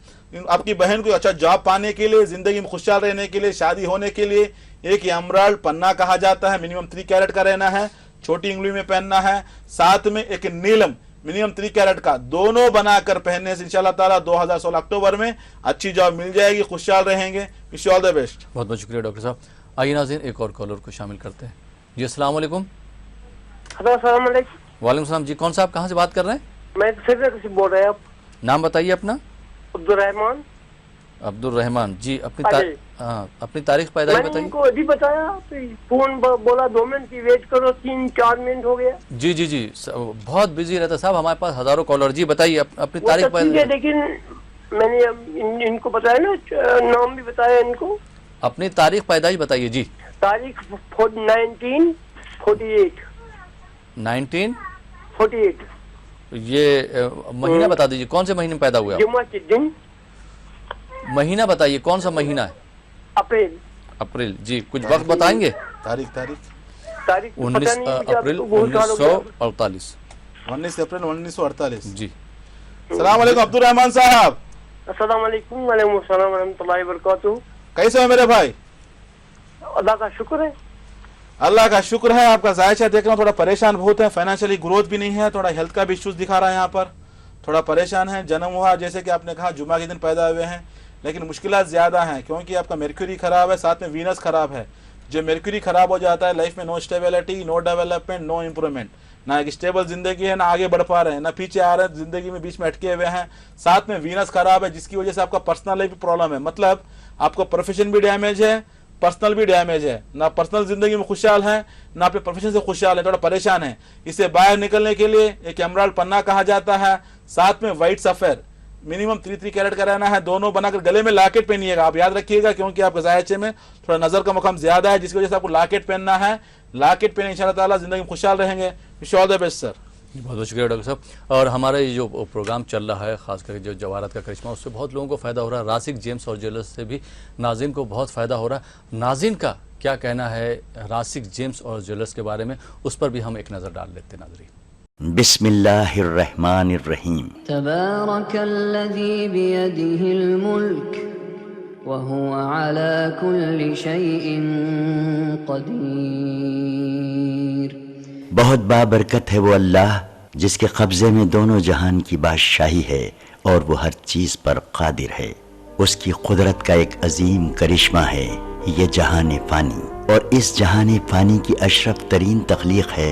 आपकी बहन को अच्छा जॉब पाने के लिए, जिंदगी में खुशहाल रहने के लिए, शादी होने के लिए एक एमराल्ड पन्ना कहा जाता है, मिनिमम 3 कैरेट का रहना है, छोटी उंगली में पहनना है, साथ में एक नीलम मिनिमम 3 कैरेट का, दोनों बनाकर पहनने से इंशाल्लाह ताला 2016 अक्टूबर में अच्छी जॉब मिल जाएगी, खुशहाल रहेंगे। Wish you all the best. बहुत बहुत शुक्रिया डॉक्टर साहब। आइए नाज़रीन एक और कॉलर को शामिल करते हैं। जी अस्सलाम वालेकुम। वालेकुम सलाम। जी कौन सा, आप कहाँ से बात कर रहे हैं? मैं श्रीनगर से बोल रहे हैं। आप नाम बताइए अपना। अब्दुल रहमान। अब्दुल रहमान जी, अपनी तारीख पैदाइश बताइए। इनको अभी बताया, फोन बोला 2 मिनट की वेट करो, 3-4 मिनट हो गया। जी जी जी, बहुत बिजी रहता साहब, हमारे पास हजारों कॉलर। जी बताइए अपनी तारीख पैदाइश। लेकिन मैंने इनको बताया ना, नाम भी बताया इनको। अपनी तारीख पैदाइश बताइए जी। तारीख 1948। 1948। ये महीना बता दीजिए, कौन से महीने में पैदा हुआ? जुम्मा के दिन। महीना बताइए, कौन सा महीना है? अप्रैल। अप्रैल जी, कुछ वक्त बताएंगे? तारीख 19 अप्रैल 1948। 19 अप्रैल 1948 जी। सलाम वालेकुम अब्दुल रहमान साहब। अस्सलाम वालेकुम। वालेकुम सलाम व रहमतुल्लाहि व बरकातहू। कैसे हो मेरे भाई? अल्लाह का शुक्र है। अल्लाह का शुक्र है। आपका जायचा देख रहा हूँ, थोड़ा परेशान बहुत है, फाइनेंशियली ग्रोथ भी नहीं है, थोड़ा हेल्थ का भी इश्यूज दिखा रहा है, यहाँ पर थोड़ा परेशान है। जन्म हुआ जैसे कि आपने कहा जुमा के दिन पैदा हुए हैं, लेकिन मुश्किलात ज्यादा हैं, क्योंकि आपका मेर्क्यूरी खराब है, साथ में वीनस खराब है। जो मेर्क्यूरी खराब हो जाता है, लाइफ में no stability, no development, no improvement, ना एक स्टेबल जिंदगी है, ना आगे बढ़ पा रहे हैं, ना पीछे आ रहे हैं, जिंदगी में बीच में अटके हुए हैं। साथ में वीनस खराब है, जिसकी वजह से आपका पर्सनल लाइफ भी प्रॉब्लम है, मतलब आपका प्रोफेशन भी डैमेज है, पर्सनल भी डैमेज है, ना पर्सनल जिंदगी में खुशहाल है, ना अपने प्रोफेशन से खुशहाल है, थोड़ा परेशान है। इससे बाहर निकलने के लिए एक एमराल्ड पन्ना कहा जाता है, साथ में व्हाइट सफेद मिनिमम 3 कैरेट का रहना है, दोनों बनाकर गले में लॉकेट पहनिएगा। आप याद रखिएगा, क्योंकि आपके जायचे में थोड़ा नजर का मकाम ज्यादा है, जिसकी वजह से आपको लॉकेट पहनना है। लॉकेट पहने इंशाल्लाह ताला जिंदगी में खुशहाल रहेंगे। Wish you all the best sir. बहुत बहुत शुक्रिया डॉक्टर साहब। और हमारा ये जो प्रोग्राम चल रहा है, खासकर जो जवाहरात का करिश्मा, उससे बहुत लोगों को फ़ायदा हो रहा है। रासिक जेम्स और ज्वेलर्स से भी नाज़रीन को बहुत फ़ायदा हो रहा है। नाज़रीन का क्या कहना है रासिक जेम्स और ज्वेलर्स के बारे में, उस पर भी हम एक नज़र डाल लेते हैं नाज़रीन। बिस्मिल्लाहिर्रहमानिर्रहीम। तबारकल्लज़ी बियदिहिल मुल्क व हुवा अला कुल्लि शैइन क़दीर। बहुत बाबरकत है वो अल्लाह जिसके कब्जे में दोनों जहान की बादशाही है और वो हर चीज पर कादिर है। उसकी कुदरत का एक अजीम करिश्मा है ये जहान फानी, और इस जहान फानी की अशरफ तरीन तख्लीक है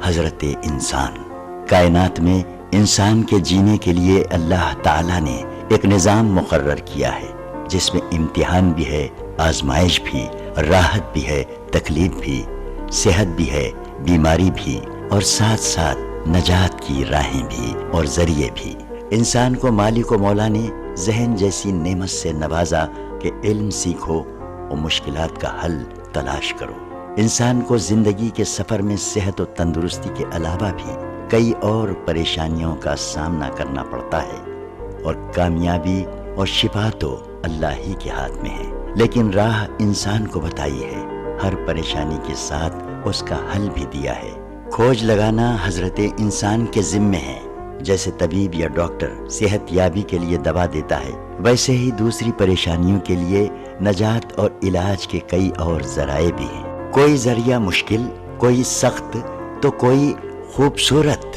हजरत इंसान। कायनात में इंसान के जीने के लिए अल्लाह ताला ने एक निज़ाम मुकर्रर किया है जिसमें इम्तिहान भी है, आजमाइश भी, राहत भी है, तकलीफ भी, सेहत भी है, बीमारी भी, और साथ साथ नजात की राहें भी और जरिए भी। इंसान को मालिक व मौला ने जहन जैसी नेमत से नवाजा कि इल्म सीखो और मुश्किलात का हल तलाश करो। इंसान को जिंदगी के सफर में सेहत और तंदुरुस्ती के अलावा भी कई और परेशानियों का सामना करना पड़ता है, और कामयाबी और शिफा तो अल्लाह ही के हाथ में है, लेकिन राह इंसान को बताई है। हर परेशानी के साथ उसका हल भी दिया है। खोज लगाना हजरत इंसान के जिम्मे है। जैसे तबीब या डॉक्टर सेहत याबी के लिए दवा देता है, वैसे ही दूसरी परेशानियों के लिए नजात और इलाज के कई और जराए भी हैं। कोई जरिया मुश्किल, कोई सख्त तो कोई खूबसूरत।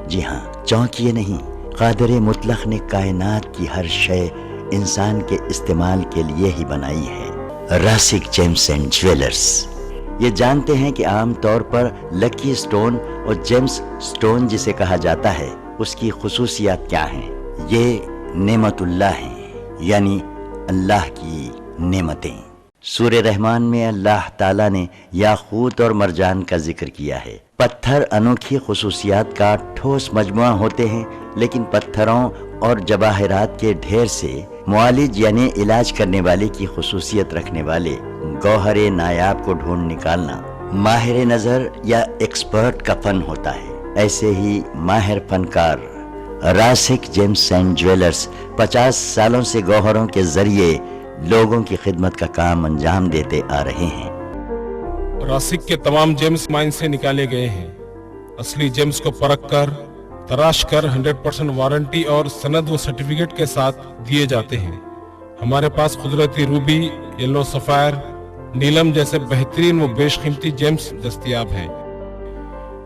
जी हाँ, चौंकिए नहीं, कादिर मुतलक ने कायनात की हर शय इंसान के इस्तेमाल के लिए ही बनाई है। रासिक जेम्स एंड ज्वेलर्स। ये जानते हैं कि आम तौर पर लकी स्टोन और जेम्स स्टोन जिसे कहा जाता है उसकी खुसूसियात क्या हैं? ये नेमतुल्लाह हैं, यानी अल्लाह की नेमतें। सूरह रहमान में अल्लाह ताला ने याकूत और मरजान का जिक्र किया है। पत्थर अनोखी खुसूसियात का ठोस मजमुआ होते हैं, लेकिन पत्थरों और जवाहरात के ढेर से मुआलिज यानी इलाज करने वाले की खुसूसियत रखने वाले गौहरे नायाब को ढूंढ निकालना माहिर नजर या एक्सपर्ट का फन होता है। ऐसे ही माहिर फनकार रासिक जेम्स एंड ज्वेलर्स 50 सालों से गौहरों के जरिए लोगों की खिदमत का काम अंजाम देते आ रहे हैं। रासिक के तमाम जेम्स माइन से निकाले गए हैं। असली जेम्स को परख कर तराश कर 100% वारंटी और सनद व सर्टिफिकेट के साथ दिए जाते हैं। हमारे पास कुदरती रूबी, येलो सफायर, नीलम जैसे बेहतरीन व बेशकीमती जेम्स दस्तयाब हैं।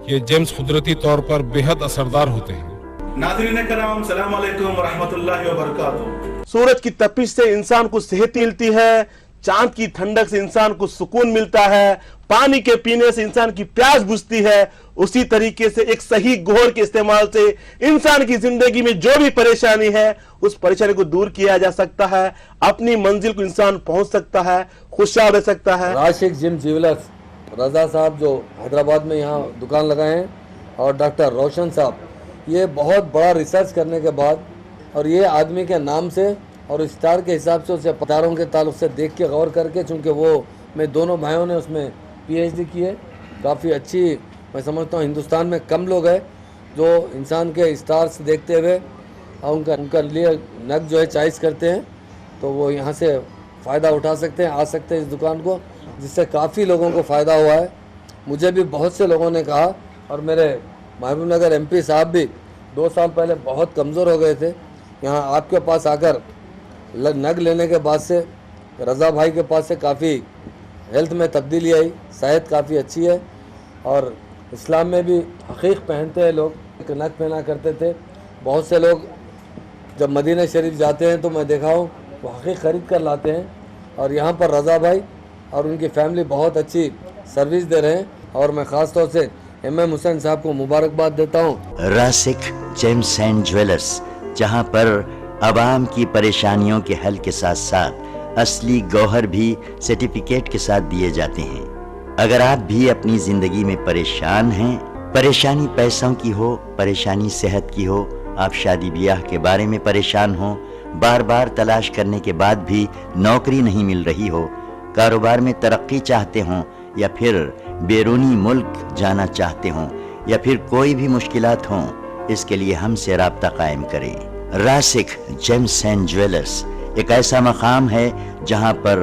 ये जेम्स कुदरती तौर पर बेहद असरदार होते हैं। नाज़रीन कराम, सलाम अलैकुम व रहमतुल्लाहि व बरकातुहू। सूरज की तपिश से इंसान को सेहत मिलती है, चांद की ठंडक से इंसान को सुकून मिलता है, पानी के पीने से इंसान की प्यास बुझती है। उसी तरीके से एक सही गोहर के इस्तेमाल से इंसान की जिंदगी में जो भी परेशानी है उस परेशानी को दूर किया जा सकता है, अपनी मंजिल को इंसान पहुंच सकता है, खुशहाल रह सकता है। राशिक जिम ज्वेलर्स रजा साहब जो हैदराबाद में यहाँ दुकान लगाए हैं, और डॉक्टर रोशन साहब, ये बहुत बड़ा रिसर्च करने के बाद और ये आदमी के नाम से और स्टार के हिसाब से उसे पतारों के ताल्लुक से देख के गौर करके, चूँकि वो मैं दोनों भाइयों ने उसमें PhD की है, काफ़ी अच्छी, मैं समझता हूँ हिंदुस्तान में कम लोग हैं जो इंसान के स्टार्स देखते हुए और उनका लिए नग जो है चॉइस करते हैं, तो वो यहाँ से फ़ायदा उठा सकते हैं, आ सकते हैं इस दुकान को, जिससे काफ़ी लोगों को फ़ायदा हुआ है। मुझे भी बहुत से लोगों ने कहा, और मेरे महबूबनगर MP साहब भी 2 साल पहले बहुत कमज़ोर हो गए थे, यहाँ आपके पास आकर नग लेने के बाद से रज़ा भाई के पास से काफ़ी हेल्थ में तब्दीली आई, सेहत काफ़ी अच्छी है। और इस्लाम में भी हकीक पहनते हैं लोग, नग पहना करते थे। बहुत से लोग जब मदीना शरीफ जाते हैं तो मैं देखा हूँ वो हकीक ख़रीद कर लाते हैं, और यहाँ पर रज़ा भाई और उनकी फैमिली बहुत अच्छी सर्विस दे रहे हैं, और मैं ख़ास तौर से MM हुसैन साहब को मुबारकबाद देता हूँ। रासिक जेम्स एंड ज्वेलर्स, जहाँ पर आवाम की परेशानियों के हल के साथ साथ असली गौहर भी सर्टिफिकेट के साथ दिए जाते हैं। अगर आप भी अपनी जिंदगी में परेशान हैं, परेशानी पैसों की हो, परेशानी सेहत की हो, आप शादी ब्याह के बारे में परेशान हो, बार बार तलाश करने के बाद भी नौकरी नहीं मिल रही हो, कारोबार में तरक्की चाहते हों, या फिर बैरूनी मुल्क जाना चाहते हों, या फिर कोई भी मुश्किलात हों, इसके लिए हमसे राब्ता कायम करें। रासिक जेम्स एंड ज्वेलर्स एक ऐसा मकाम है जहां पर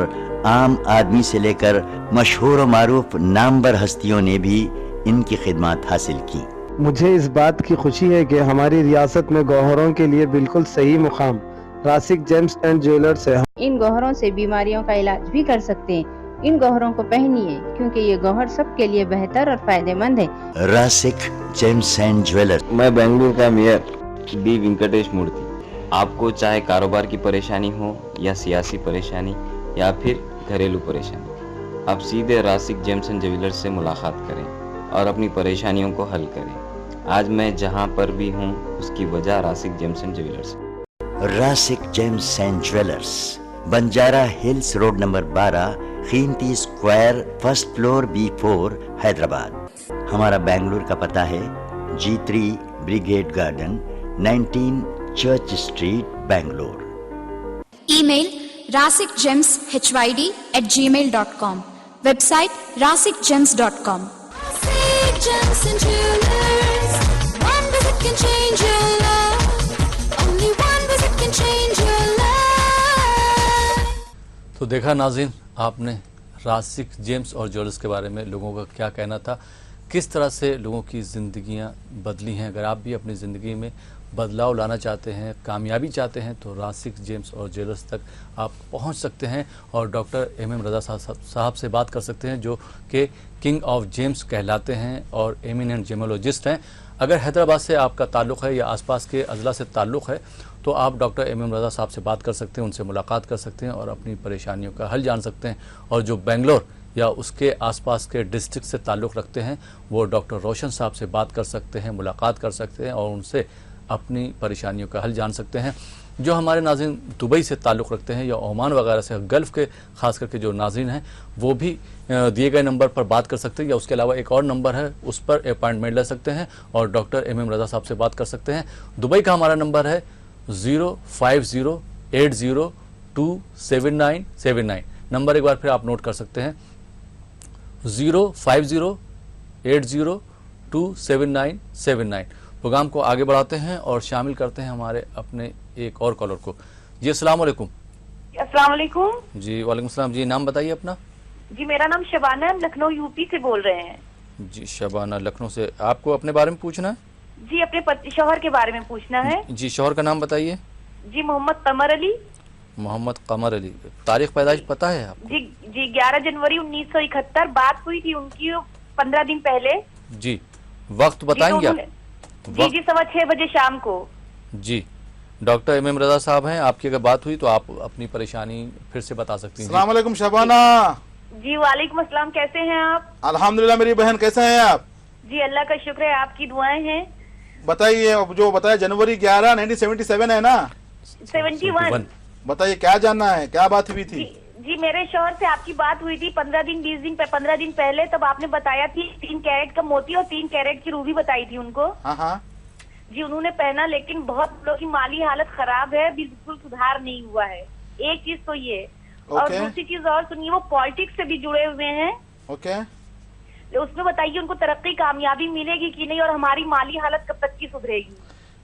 आम आदमी से लेकर मशहूर और मारूफ नामवर हस्तियों ने भी इनकी खिदमत हासिल की। मुझे इस बात की खुशी है कि हमारी रियासत में गौहरों के लिए बिल्कुल सही मुकाम रासिक जेम्स एंड ज्वेलर्स है। इन गौहरों से बीमारियों का इलाज भी कर सकते हैं। इन गौहरों को पहनिए क्योंकि ये गौहर सबके लिए बेहतर और फायदेमंद है। रासिक जेम्स एंड ज्वेलर्स। मैं बेंगलुरु का मेयर बी वेंकटेश मूर्ति। आपको चाहे कारोबार की परेशानी हो या सियासी परेशानी या फिर घरेलू परेशानी, आप सीधे रासिक जेम्स एंड ज्वेलर्स से मुलाकात करें और अपनी परेशानियों को हल करें। आज मैं जहां पर भी हूं उसकी वजह Rasik gems and jewellers. Rasik gems and jewellers, Banjara hills road number 12, कीमती square, first floor, B4, Hyderabad. हमारा बेंगलुरु का पता है G3 brigade garden, 19 church street, Bengaluru. Email rasikgemshyd@gmail.com, website rasikgems.com। Rasik Gems and Jewelers, one visit can change your love. Only one visit can change your life. तो देखा नाज़रीन, आपने रासिक James और jewellers के बारे में लोगों का क्या कहना था, किस तरह से लोगों की ज़िंदगियां बदली हैं। अगर आप भी अपनी ज़िंदगी में बदलाव लाना चाहते हैं, कामयाबी चाहते हैं, तो रासिक जेम्स और ज्वेलर्स तक आप पहुंच सकते हैं और डॉक्टर MM रज़ा साहब से बात कर सकते हैं, जो कि किंग ऑफ जेम्स कहलाते हैं और एमिनेंट जेमोलॉजिस्ट हैं। अगर हैदराबाद से आपका ताल्लुक़ है या आसपास के अजला से ताल्लुक़ है तो आप डॉक्टर MM रज़ा साहब से बात कर सकते हैं, उनसे मुलाकात कर सकते हैं और अपनी परेशानियों का हल जान सकते हैं। और जो बेंगलोर या उसके आसपास के डिस्ट्रिक्ट से ताल्लुक़ रखते हैं वो डॉक्टर रोशन साहब से बात कर सकते हैं, मुलाकात कर सकते हैं और उनसे अपनी परेशानियों का हल जान सकते हैं। जो हमारे नाज़रीन दुबई से ताल्लुक़ रखते हैं या ओमान वगैरह से, गल्फ़ के ख़ास करके जो नाज़रीन हैं वो भी दिए गए नंबर पर बात कर सकते हैं, या उसके अलावा एक और नंबर है उस पर अपॉइंटमेंट ले सकते हैं और डॉक्टर MM रज़ा साहब से बात कर सकते हैं। दुबई का हमारा नंबर है 05080279799। नंबर एक बार फिर आप नोट कर सकते हैं, 05080279799। प्रोग्राम को आगे बढ़ाते हैं और शामिल करते हैं हमारे अपने एक और कॉलर को। जी अस्सलाम वालेकुम। अस्सलाम वालेकुम। जी वालेकुम सलाम। जी नाम बताइए अपना। जी मेरा नाम शबाना है, हम लखनऊ यूपी से बोल रहे हैं। जी शबाना, लखनऊ से। आपको अपने बारे में पूछना है? जी अपने पति शौहर के बारे में पूछना है। जी शौहर का नाम बताइए। जी मोहम्मद कमर अली। मोहम्मद कमर अली। तारीख पैदाइश पता है आपको? जी 11 जनवरी 1971। बात हुई थी उनकी 15 दिन पहले। जी वक्त बताएंगे आप? जी 6:15 बजे शाम को। जी डॉक्टर MM रज़ा साहब हैं, आपकी अगर बात हुई तो आप अपनी परेशानी फिर से बता सकती हैं। अस्सलाम वालेकुम शबाना। जी वालेकुम अस्सलाम, कैसे हैं आप? अल्हम्दुलिल्लाह मेरी बहन, कैसे हैं आप? जी अल्लाह का शुक्र है, आपकी दुआएं हैं। बताइए, जो बताया जनवरी 11 1977 है ना? 71। बताइए क्या जानना है, क्या बात हुई थी? जी मेरे शौहर से आपकी बात हुई थी 15 दिन पहले। तब आपने बताया थी 3 कैरेट का मोती और 3 कैरेट की रूबी बताई थी उनको। हाँ। जी उन्होंने पहना, लेकिन बहुत लोगों की माली हालत खराब है, बिल्कुल सुधार नहीं हुआ है। एक चीज तो ये, और दूसरी चीज और सुनिए, वो पॉलिटिक्स से भी जुड़े हुए हैं। उसमें बताइए उनको तरक्की कामयाबी मिलेगी कि नहीं, और हमारी माली हालत कब तक की सुधरेगी?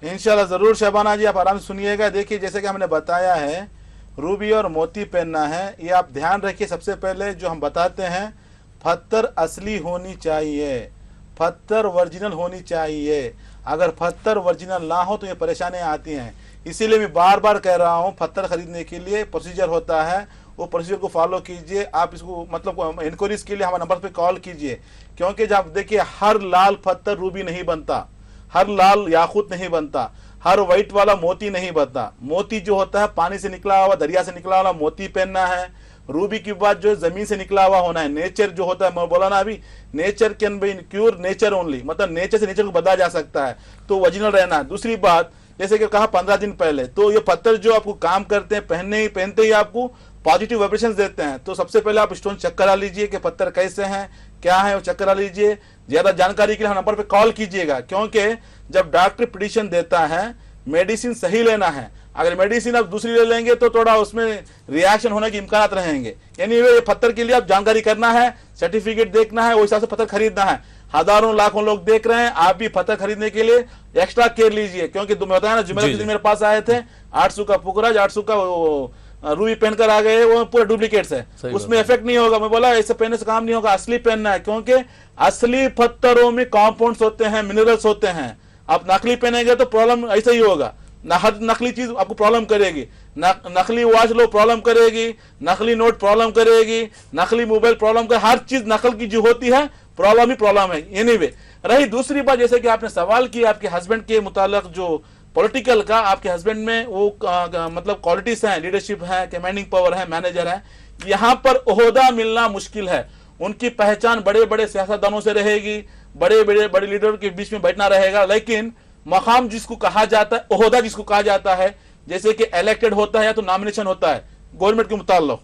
इंशाल्लाह जरूर शबाना जी, आप आराम से सुनिएगा। देखिए जैसे कि हमने बताया है, रूबी और मोती पहनना है, ये आप ध्यान रखिए। सबसे पहले जो हम बताते हैं, पत्थर असली होनी चाहिए, पत्थर ओरिजिनल होनी चाहिए। अगर पत्थर ओरिजिनल ना हो तो ये परेशानियां आती हैं। इसीलिए मैं बार बार कह रहा हूँ, पत्थर खरीदने के लिए प्रोसीजर होता है, वो प्रोसीजर को फॉलो कीजिए। आप इसको मतलब इंक्वायरीज के लिए हमारे नंबर पे कॉल कीजिए, क्योंकि जब देखिए हर लाल पत्थर रूबी नहीं बनता, हर लाल याकूत नहीं बनता, हर व्हाइट वाला मोती नहीं बनता। मोती जो होता है पानी से निकला हुआ, दरिया से निकला हुआ मोती पहनना है। रूबी की बात जो जमीन से निकला हुआ होना है। नेचर जो होता है, मैं बोला ना अभी, nature can be cure nature only, मतलब नेचर से नेचर को बदला जा सकता है, तो ओरिजिनल रहना है। दूसरी बात, जैसे कि कहा 15 दिन पहले, तो ये पत्थर जो आपको काम करते हैं, पहनते ही आपको पॉजिटिव वाइब्रेशंस देते हैं। तो सबसे पहले आप स्टोन चेक करा लीजिए कि पत्थर कैसे हैं, क्या है, वो चेक करा लीजिए। ज्यादा जानकारी के लिए नंबर पे कॉल कीजिएगा, क्योंकि जब डॉक्टर प्रेडिक्शन देता है, मेडिसिन सही लेना है। अगर मेडिसिन आप दूसरी ले लेंगे तो थोड़ा उसमें रिएक्शन होने के इम्कान रहेंगे। यानी ये पत्थर के लिए आप जानकारी करना है, सर्टिफिकेट देखना है, उस हिसाब से पत्थर खरीदना है। हजारों लाखों लोग देख रहे हैं, आप भी पत्थर खरीदने के लिए एक्स्ट्रा केयर लीजिए, क्योंकि बताया ना जुमेरात के दिन मेरे पास आए थे, 800 का पुकराज, 800 का रूबी पहनकर आ गए, वो पूरा डुप्लीकेट्स है, उसमें इफेक्ट नहीं होगा। मैं बोला ऐसे पहनने से काम नहीं होगा, असली पहनना है, क्योंकि असली पत्थरों में कॉम्पाउंड्स होते हैं, मिनरल्स होते हैं। आप नकली पहनेंगे तो प्रॉब्लम ऐसा ही होगा। हर नकली चीज आपको प्रॉब्लम करेगी, नकली वॉच लो प्रॉब्लम करेगी, नकली नोट प्रॉब्लम करेगी, नकली मोबाइल प्रॉब्लम कर, हर चीज नकल की जो होती है प्रॉब्लम ही प्रॉब्लम है। एनीवे, रही दूसरी बात, जैसे कि आपने सवाल किया आपके हस्बैंड के मुतालिक जो पॉलिटिकल का, आपके हस्बैंड में वो मतलब क्वालिटीज हैं, लीडरशिप है, कमांडिंग पावर है, मैनेजर है, यहाँ पर ओहदा मिलना मुश्किल है। उनकी पहचान बड़े बड़े सियासतदानों से रहेगी, बड़े लीडर के बीच में बैठना रहेगा, लेकिन मकाम जिसको कहा जाता है, ओहदा जिसको कहा जाता है, जैसे कि इलेक्टेड होता है या तो नॉमिनेशन होता है गवर्नमेंट के मुताल्लिक,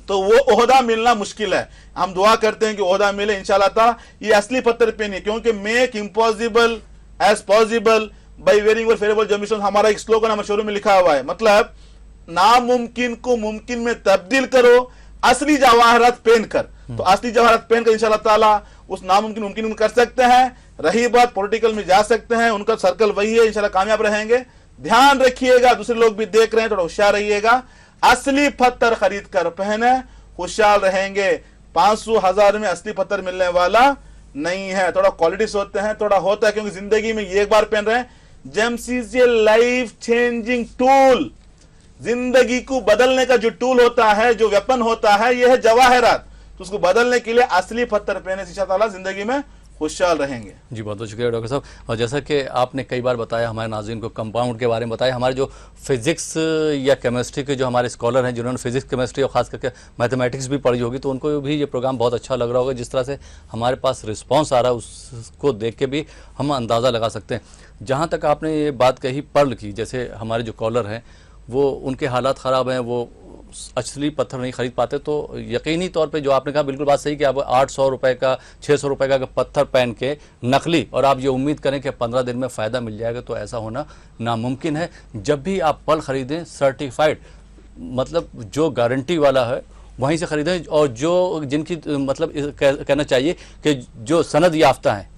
तो वो ओहदा मिलना मुश्किल है। हम दुआ करते हैं कि ओहदा मिले इंशाल्लाह ताला। ये असली पत्थर पे नहीं, क्योंकि make impossible as possible by wearing your favourable जमीशन, हमारा एक स्लोगन हमारे शोरूम में लिखा हुआ है। मतलब नामुमकिन को मुमकिन में तब्दील करो असली जवाहरात पहन कर। तो असली जवाहरात पहन कर इंशाल्लाह ताला उस नामुमकिन मुमकिन में कर सकते हैं। रही बात पॉलिटिकल में जा सकते हैं, उनका सर्कल वही है, इंशाल्लाह कामयाब रहेंगे। ध्यान रखिएगा, दूसरे लोग भी देख रहे हैं, थोड़ा होशियार रहिएगा। असली पत्थर खरीद कर पहने, खुशहाल रहेंगे। 500,000 में असली पत्थर मिलने वाला नहीं है। थोड़ा क्वालिटीज होते हैं, थोड़ा होता है, क्योंकि जिंदगी में ये एक बार पहन रहे हैं। James is a life changing tool. जिंदगी को बदलने का जो टूल होता है, जो वेपन होता है, यह है जवाहरात। तो उसको बदलने के लिए असली पत्थर पहने से इंशाअल्लाह जिंदगी में खुशहाल रहेंगे। जी बहुत बहुत शुक्रिया डॉक्टर साहब। और जैसा कि आपने कई बार बताया हमारे नाज़रीन को कंपाउंड के बारे में बताया, हमारे जो फिजिक्स या केमिस्ट्री के जो हमारे स्कॉलर हैं, जिन्होंने फिजिक्स केमिस्ट्री और ख़ास करके मैथमेटिक्स भी पढ़ी होगी, तो उनको भी ये प्रोग्राम बहुत अच्छा लग रहा होगा। जिस तरह से हमारे पास रिस्पॉन्स आ रहा है उसको देख के भी हम अंदाज़ा लगा सकते हैं। जहाँ तक आपने ये बात कही पर्ल की, जैसे हमारे जो कॉलर हैं वो उनके हालात ख़राब हैं, वो असली पत्थर नहीं खरीद पाते, तो यकीनी तौर पे जो आपने कहा बिल्कुल बात सही कि आप 800 रुपये का 600 रुपये का पत्थर पहन के नकली, और आप ये उम्मीद करें कि 15 दिन में फ़ायदा मिल जाएगा, तो ऐसा होना नामुमकिन है। जब भी आप पल ख़रीदें सर्टिफाइड, मतलब जो गारंटी वाला है वहीं से ख़रीदें, और जो जिनकी मतलब कहना चाहिए कि जो सनद याफ्ता हैं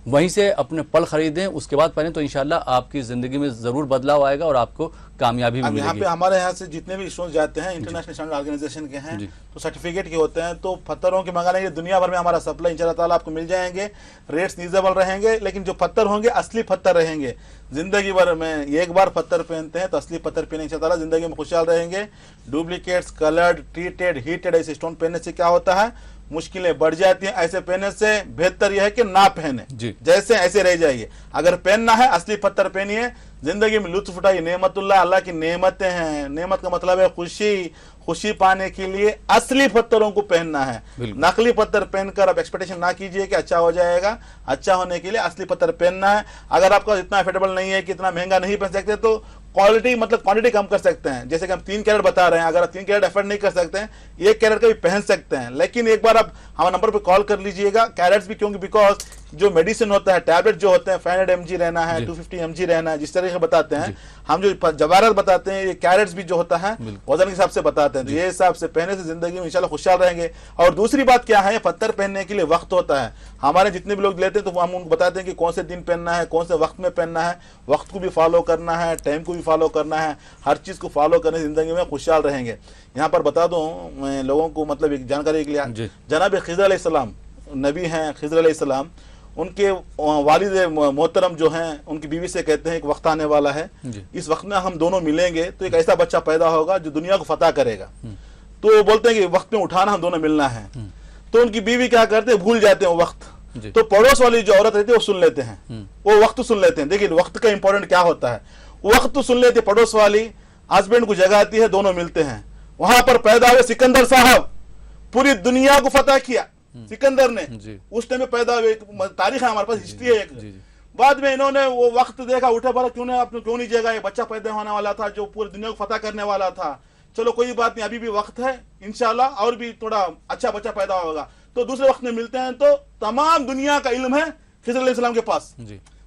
वहीं से अपने पल खरीदें, उसके बाद पहने, तो इंशाल्लाह आपकी ज़िंदगी में ज़रूर बदलाव आएगा और आपको कामयाबी भी मिलेगी। यहाँ पे हमारे यहाँ से जितने भी स्टोर्स जाते हैं इंटरनेशनल स्टैंडर्ड ऑर्गेनाइजेशन के हैं, तो सर्टिफिकेट के होते हैं, तो पत्थरों के मंगाने के दुनिया भर में हमारा सप्लाई इंशाल्लाह ताला आपको मिल जाएंगे। रेट्स रीजनेबल रहेंगे, लेकिन जो पत्थर होंगे असली पत्थर रहेंगे। जिंदगी भर में एक बार पत्थर पहनते हैं तो असली पत्थर पहने इंशाल्लाह ताला जिंदगी में खुशहाल रहेंगे। डुप्लीकेट्स, कलर्ड, ट्रीटेड, हीटेड ऐसे स्टोन पहनने से क्या होता है, मुश्किलें बढ़ जाती हैं। ऐसे पहनने से बेहतर यह है कि ना पहने, जैसे ऐसे रह जाइए। अगर पहनना है असली पत्थर पहनिए, जिंदगी में लुत्फ उठाइए। नेमतुल्लाह, अल्लाह की नेमतें हैं। नेमत का मतलब है खुशी। खुशी पाने के लिए असली पत्थरों को पहनना है। नकली पत्थर पहनकर आप एक्सपेक्टेशन ना कीजिए कि अच्छा हो जाएगा। अच्छा होने के लिए असली पत्थर पहनना है। अगर आपका इतना अफोर्डेबल नहीं है कि इतना महंगा नहीं पहन सकते, तो क्वालिटी मतलब क्वांटिटी कम कर सकते हैं। जैसे कि हम 3 कैरेट बता रहे हैं, अगर आप 3 कैरेट एफर्ड नहीं कर सकते हैं, 1 कैरेट का भी पहन सकते हैं। लेकिन एक बार आप हमारे नंबर पे कॉल कर लीजिएगा। कैरेट्स भी क्योंकि बिकॉज जो मेडिसिन होता है, टैबलेट जो होते हैं 500 mg रहना है, 250 mg रहना है, जिस तरह से बताते हैं। हम जो जवाहरात बताते हैं, ये कैरेट्स भी जो होता है वजन के हिसाब से बताते हैं। तो ये हिसाब से पहने से जिंदगी में इंशाल्लाह खुशहाल रहेंगे। और दूसरी बात क्या है, पत्थर पहनने के लिए वक्त होता है। हमारे जितने भी लोग लेते हैं तो हम उनको बताते हैं कि कौन से दिन पहनना है, कौन से वक्त में पहनना है। वक्त को भी फॉलो करना है, टाइम को भी फॉलो करना है। हर चीज को फॉलो करने से जिंदगी में खुशहाल रहेंगे। यहाँ पर बता दूं मैं लोगों को, मतलब एक जानकारी के लिए, जनाब खिज़र अलैहिस्सलाम नबी हैं। खिज़र अलैहिस्सलाम, उनके वालिद मोहतरम जो हैं, उनकी बीवी से कहते हैं एक वक्त आने वाला है, इस वक्त में हम दोनों मिलेंगे तो एक ऐसा बच्चा पैदा होगा जो दुनिया को फतह करेगा। तो वो बोलते हैं कि वक्त में उठाना, हम दोनों मिलना है। तो उनकी बीवी क्या करते हैं, भूल जाते हैं वो वक्त। तो पड़ोस वाली जो औरत रहती है वो सुन लेते हैं, वो वक्त सुन लेते हैं। देखिए वक्त का इंपॉर्टेंट क्या होता है। वक्त तो सुन लेते, पड़ोस वाली हस्बैंड को जगाती है, दोनों मिलते हैं। वहां पर पैदा हुए सिकंदर साहब, पूरी दुनिया को फतह किया सिकंदर ने। उस टाइम में पैदा हुए, तारीख है हमारे पास, हिस्ट्री है एक। बाद में इन्होंने वो वक्त देखा, उठे बोला क्यों नहीं जगा, ये बच्चा पैदा होने वाला था जो पूरी दुनिया को फतह करने वाला था। चलो कोई बात नहीं, अभी भी वक्त है, इंशाल्लाह और भी थोड़ा अच्छा बच्चा पैदा होगा। तो दूसरे वक्त में मिलते हैं, तो तमाम दुनिया का इल्म है खिज़र अलैहिस्सलाम के पास।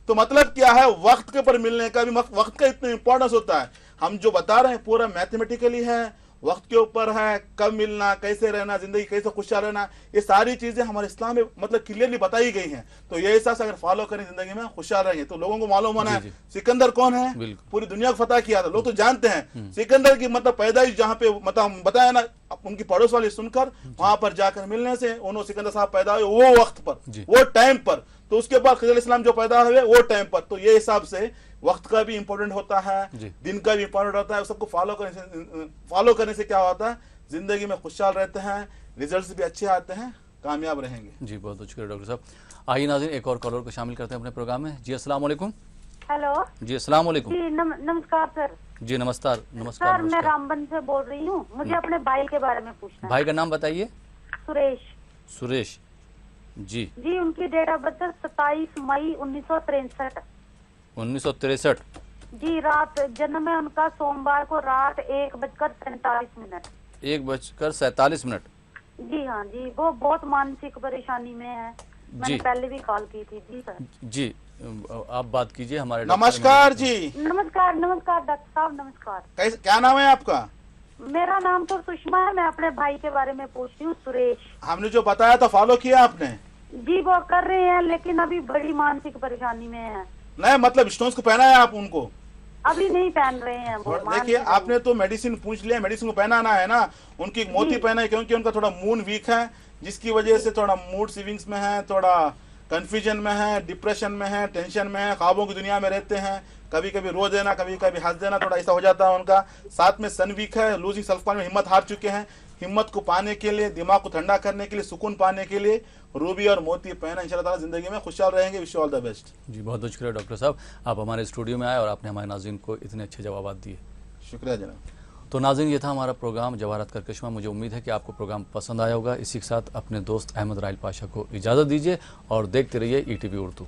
तो मतलब क्या है, वक्त के पर मिलने का भी, वक्त का इतना इंपॉर्टेंस होता है। हम जो बता रहे हैं पूरा मैथमेटिकली है, वक्त के ऊपर है, कब मिलना, कैसे रहना, जिंदगी कैसे खुशहाल रहना, ये सारी चीजें हमारे इस्लाम में मतलब क्लियरली बताई गई हैं। तो ये एहसास अगर फॉलो करें जिंदगी में खुशहाल रहेंगे। तो लोगों को मालूम होना है सिकंदर कौन है, पूरी दुनिया को फतह किया था, लोग तो जानते हैं। सिकंदर की मतलब पैदाइश जहाँ पे मतलब बताया ना, उनकी पड़ोस वाली सुनकर वहां पर जाकर मिलने से उन्होंने सिकंदर साहब पैदा हुए वो वक्त पर, वो टाइम पर। तो उसके बाद खिज़र इस्लाम जो पैदा हुए वो टाइम पर, तो ये हिसाब से वक्त का भी इंपॉर्टेंट होता है, दिन का भी इंपॉर्टेंट होता है। सबको फॉलो करने से क्या होता है, जिंदगी में खुशहाल रहते हैं, रिजल्ट्स भी अच्छे आते हैं, कामयाब रहेंगे। जी बहुत बहुत शुक्रिया डॉक्टर साहब। आइए नाज़रीन एक और कॉलर को शामिल करते हैं अपने प्रोग्राम में। जी अस्सलाम वालेकुम। हेलो जी अस्सलाम वालेकुम। जी नमस्कार सर। जी नमस्कार। सर मैं रामबन से बोल रही हूँ, मुझे अपने भाई के बारे में पूछना है। भाई का नाम बताइए। सुरेश। सुरेश जी। जी उनकी डेट ऑफ बर्थ 27 मई 1963। 1963। जी रात जन्म है उनका सोमवार को रात 1:47। 1:47। जी हाँ जी, वो बहुत मानसिक परेशानी में है, मैंने पहले भी कॉल की थी। जी सर। जी आप बात कीजिए हमारे। नमस्कार जी। नमस्कार नमस्कार डॉक्टर साहब नमस्कार। क्या नाम है आपका? मेरा नाम तो सुषमा है, मैं अपने भाई के बारे में पूछ रही हूँ, सुरेश। हमने जो बताया था फॉलो किया आपने? जी वो कर रहे हैं, लेकिन अभी बड़ी मानसिक परेशानी में है। नहीं मतलब स्टोन्स को पहना है आप उनको? अभी नहीं पहन रहे हैं वो। देखिए आपने तो मेडिसिन पूछ लिया, मेडिसिन को पहनाना है ना। उनकी मोती पहना है क्योंकि उनका थोड़ा मूड वीक है, जिसकी वजह से थोड़ा मूड स्विंग्स में है, थोड़ा कंफ्यूजन में है, डिप्रेशन में है, टेंशन में है, ख्वाबों की दुनिया में रहते हैं, कभी कभी रो देना, कभी कभी हंस देना, थोड़ा ऐसा हो जाता है उनका। साथ में सन वीक है, लूजिंग सेल्फ कॉन्फिडेंस, हिम्मत हार चुके हैं। हिम्मत को पाने के लिए, दिमाग को ठंडा करने के लिए, सुकून पाने के लिए रूबी और मोती पहना, इंशाल्लाह ताला जिंदगी में खुशहाल रहेंगे। Wish you all the best. जी बहुत बहुत शुक्रिया डॉक्टर साहब, आप हमारे स्टूडियो में आए और आपने हमारे नाज़रीन को इतने अच्छे जवाब दिए। शुक्रिया जनाब। तो नाज़रीन ये था हमारा प्रोग्राम जवाहरात का करिश्मा। मुझे उम्मीद है कि आपको प्रोग्राम पसंद आया होगा। इसी के साथ अपने दोस्त अहमद राहिल पाशा को इजाज़त दीजिए और देखते रहिए ETV उर्दू।